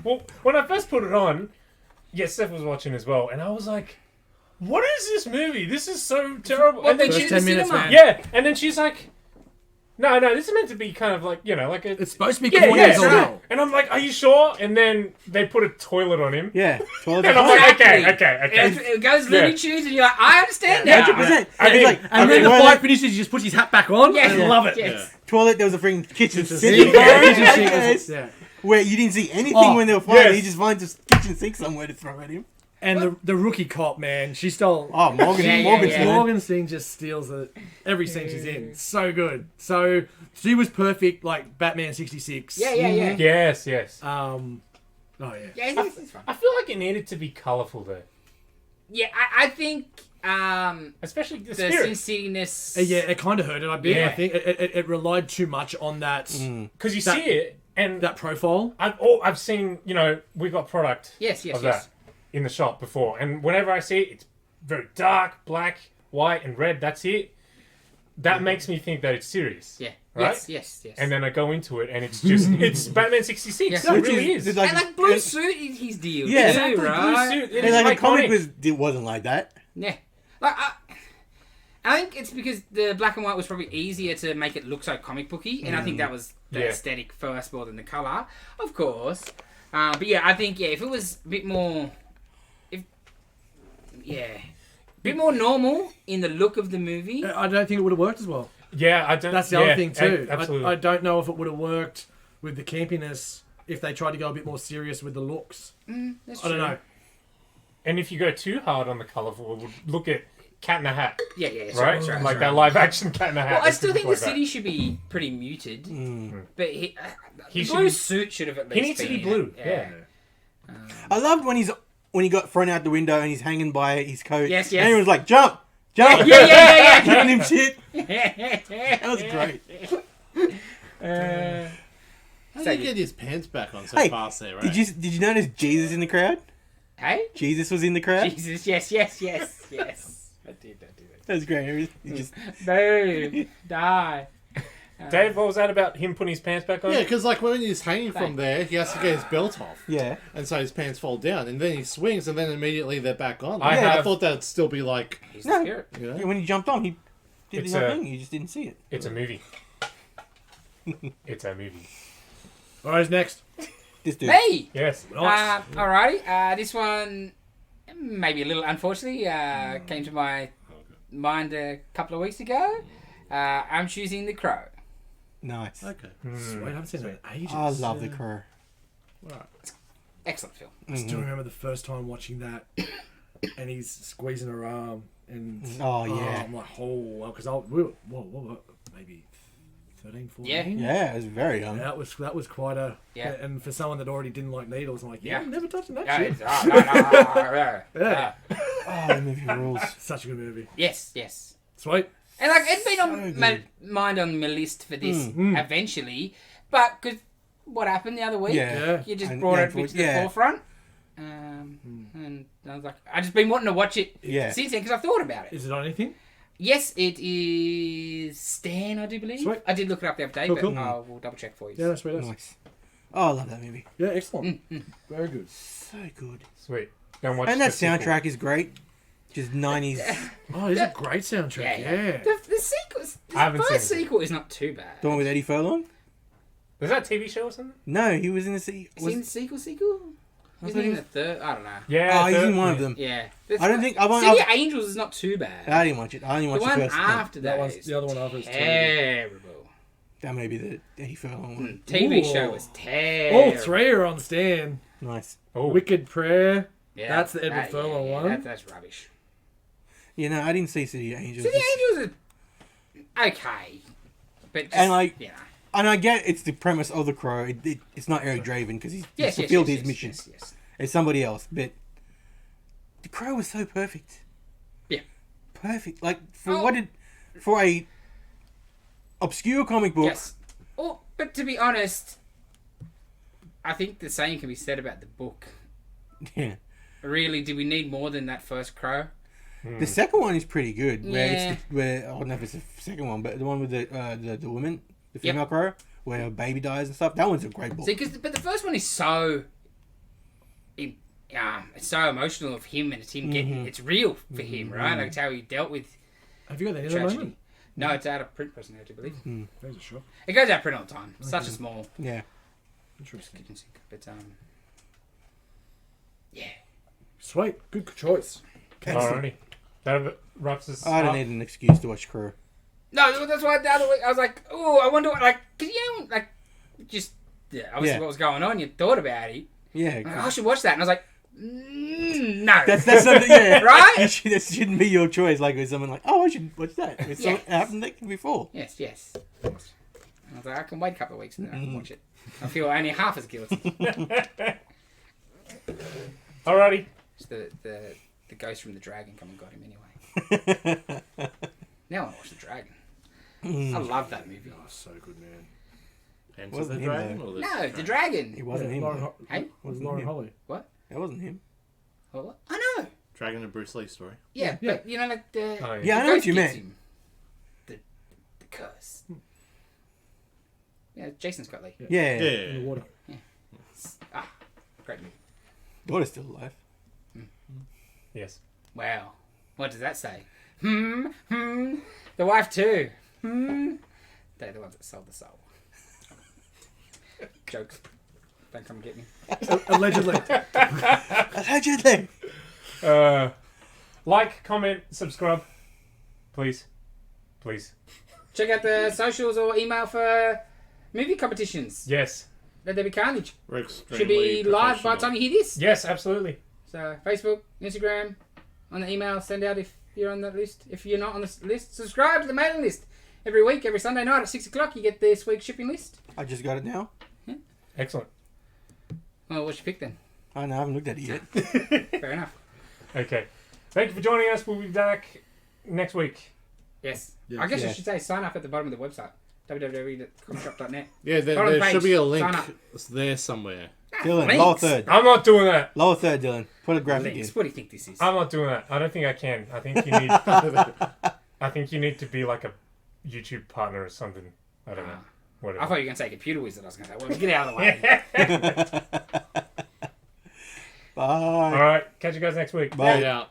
Well, when I first put it on, yes, Steph was watching as well, and I was like, "What is this movie? This is so terrible." What And then did First you 10 in the minutes, cinema? man. yeah, and then she's like, "No, this is meant to be kind of like like a." It's supposed to be yeah, corny yeah, as all right. hell. And I'm like, "Are you sure?" And then they put a toilet on him, Yeah. 12 and I'm hours. like, Exactly. "Okay." It goes Yeah. Looney Tunes, and you're like, I understand now. 100%. I It's think- like, And okay, then the well, fight finishes, he just puts his hat back on. Yes, I love it. Yes. toilet, there was a freaking kitchen Kitchen sink. sink. Yeah, Kitchen sink yes. was- yeah. Where you didn't see anything Oh, when they were fighting. yes. He just finds a kitchen sink somewhere to throw at him. And the rookie cop, man, she stole. Oh, Morgan. Yeah, yeah, Morgan's yeah. good. Morgenstein just steals it every scene she's in. So good. So she was perfect, like Batman 66. Yeah, yeah, yeah. Yes, yes. Oh yeah. Yeah, it's fun. I feel like it needed to be colourful though, Yeah, I think especially the the spirit, Sin Cityness. Yeah, it kind of hurt it a bit. Yeah. I think it relied too much on that because you that- see it, and that profile. I've seen we got product Yes, yes, of yes. that in the shop before, and whenever I see it, it's very dark, black, white, and red. That's it. That makes me think that it's serious. Yeah. Right? Yes. And then I go into it, and it's just it's Batman 66. Yeah. It Which really is- is. it's And like blue suit is his deal. Yeah. too, Exactly, blue right? suit. It And is like a comic iconic. it wasn't like that. Yeah. Like I think it's because the black and white was probably easier to make it look so comic booky, and I think that was the Yeah. aesthetic first more than the color, of course. But yeah, I think if it was a bit more, bit more normal in the look of the movie. I don't think it would have worked as well. Yeah, I don't. That's the other thing too. Absolutely. I don't know if it would have worked with the campiness if they tried to go a bit more serious with the looks. That's I don't true. know. And if you go too hard on the colourful, it would look at Cat in a Hat, Yeah, that's right? That's right, Like that's that right. live action Cat in a Hat. Well, I It still could think the look like city should be pretty muted, but He the should blue be- suit should have at least. He needs to be been blue. it. Yeah. I loved when he got thrown out the window and he's hanging by his coat. Yes, And yes. everyone's like, jump! Jump! Yeah. Giving him shit. yeah. That was great. How So did he good. get his pants back on so Hey, fast there, right? did you notice Jesus in the crowd? Hey? Jesus was in the crowd. Jesus, yes. I did. That was great. He just Boom. Die. Dave, what was that about him putting his pants back on? Yeah, because like when he's hanging from there, he has to get his belt off. yeah. And so his pants fall down, and then he swings, and then immediately they're back on. I I have- thought that'd still be like, He's No. the spirit. you know? Yeah, when he jumped on, he did It's the whole a- thing. You just didn't see it. It's a movie. It's a movie. All right, who's next? This dude. Me! Yes. Alrighty. This one, maybe a little unfortunately, came to my mind a couple of weeks ago. I'm choosing The Crow. Nice. Okay. Sweet, I haven't seen it in ages. I love the crow. Right. Excellent film. I still remember the first time watching that, and he's squeezing her arm, and Oh, yeah. I'm like, oh, because we were maybe 13, 14. Yeah, it was very young. That was quite a Yeah. And for someone that already didn't like needles, I'm like, Yeah. I'm never touching that No, shit. yeah. Oh, the movie rules. Such a good movie. Yes. Sweet. And like it'd been on So my good. mind on my list for this eventually, but because what happened the other week, Yeah. you just And- brought yeah, it to the yeah. forefront. And I was like, I just been wanting to watch it Yeah. since then because I thought about it. Is it on anything? Yes, it is Stan, I do believe. Sweet. I did look it up the other day, Cool, but cool. I will double check for you. Yeah, that's sweet. Nice. Oh, I love that movie. Yeah, excellent. Very good. So good. Sweet. Don't watch And that the sequel. soundtrack is great. Just 90s. Oh, it's a great soundtrack. Yeah. The sequel, I haven't the first seen it. sequel is not too bad. The one with Eddie Furlong? Was that a TV show or something? No, he was in the Is he in the sequel? Isn't he in the third? I don't know. Yeah. Oh, he's third- in one of them. Yeah. I don't think. City of Angels is not too bad. I didn't watch it. I only The watched the one first one. after That that one's is the other one after is terrible. That may be the Eddie Furlong one. TV Ooh. show was terrible. All three are on Stan. Nice. Oh, Wicked Prayer. Yeah, That's the Edward Furlong one. That's rubbish. You know, I didn't see City of Angels. City of Angels is okay, but just, And, like, you know. And I get it's the premise of The Crow. It's not Eric Draven because he's fulfilled his mission. Yes. It's somebody else. But The Crow was so perfect. Yeah. Perfect. Like, Oh. for a obscure comic book. Yes. Oh, but to be honest, I think the same can be said about the book. Yeah. Really, did we need more than that first Crow? The second one is pretty good. Where Yeah. I don't know if it's the second one, but the one with the woman, the female crow, where her baby dies and stuff. That one's a great book. See, but the first one is so, it's so emotional of him, and it's him getting, it's real for him, right? Like it's how he dealt with Have you got any other tragedy. moment? No, it's out of print presently, I do believe. There's a shock. It goes out of print all the time. Such a small Yeah. Interesting. kitchen sink, but yeah. Sweet. Good choice. alrighty. That wraps us I don't up. need an excuse to watch Crow. No, that's why the other week I was like, oh, I wonder what, like, cause you know, like, just obviously Yeah. what was going on. You thought about it. Yeah. Like, I should watch that, and I was like, no. That's something, yeah. Right? That shouldn't be your choice. Like, with someone like, oh, I should watch that. It's Yeah. something happened before. Yes. And I was like, I can wait a couple of weeks and then I can watch it. I feel only half as guilty. Alrighty. Just the ghost from the dragon come and got him anyway. Now I want to watch the dragon. I love that movie. Oh, so good, man. Enter Wasn't the him, Dragon? though. Or the No, the dragon. It wasn't him. Lauren, though. Hey? was Wasn't Lauren him. Holly. What? That wasn't him. What? I know. Dragon and Bruce Lee story. Yeah, Yeah. but you know, like the Oh, Yeah, I the know what ghost you gets meant. him. The curse. Yeah, Jason Scott Lee. Yeah. In the water. Great movie. Daughter's still alive. Yes. Wow. What does that say? The wife too. They're the ones that sold the soul. Jokes. Don't come get me. Allegedly. Allegedly. Like, comment, subscribe. Please. Check out the socials or email for movie competitions. Yes. Let there be carnage. We're extremely Should be live by the time you hear this. Yes, absolutely. So Facebook, Instagram, on the email, send out if you're on that list. If you're not on the list, subscribe to the mailing list. Every week, every Sunday night at 6 o'clock, you get this week's shipping list. I just got it now. Excellent. Well, what's your pick then? I know, I haven't looked at it yet. Fair enough. Okay. Thank you for joining us. We'll be back next week. Yes. Yes. I guess I Yes. should say sign up at the bottom of the website. www.comicshop.net. Yeah, Go on there the should page, be a sign link up. there somewhere. Dylan, links. lower third. I'm not doing that. Lower third, Dylan. Put a graphic in. Links. What do you think this is? I'm not doing that. I don't think I can. I think you need. I think you need to be like a YouTube partner or something. I don't know. Whatever. I thought you were going to say computer wizard. I was going to say, well, get out of the way. Bye. All right. Catch you guys next week. Bye. Yeah.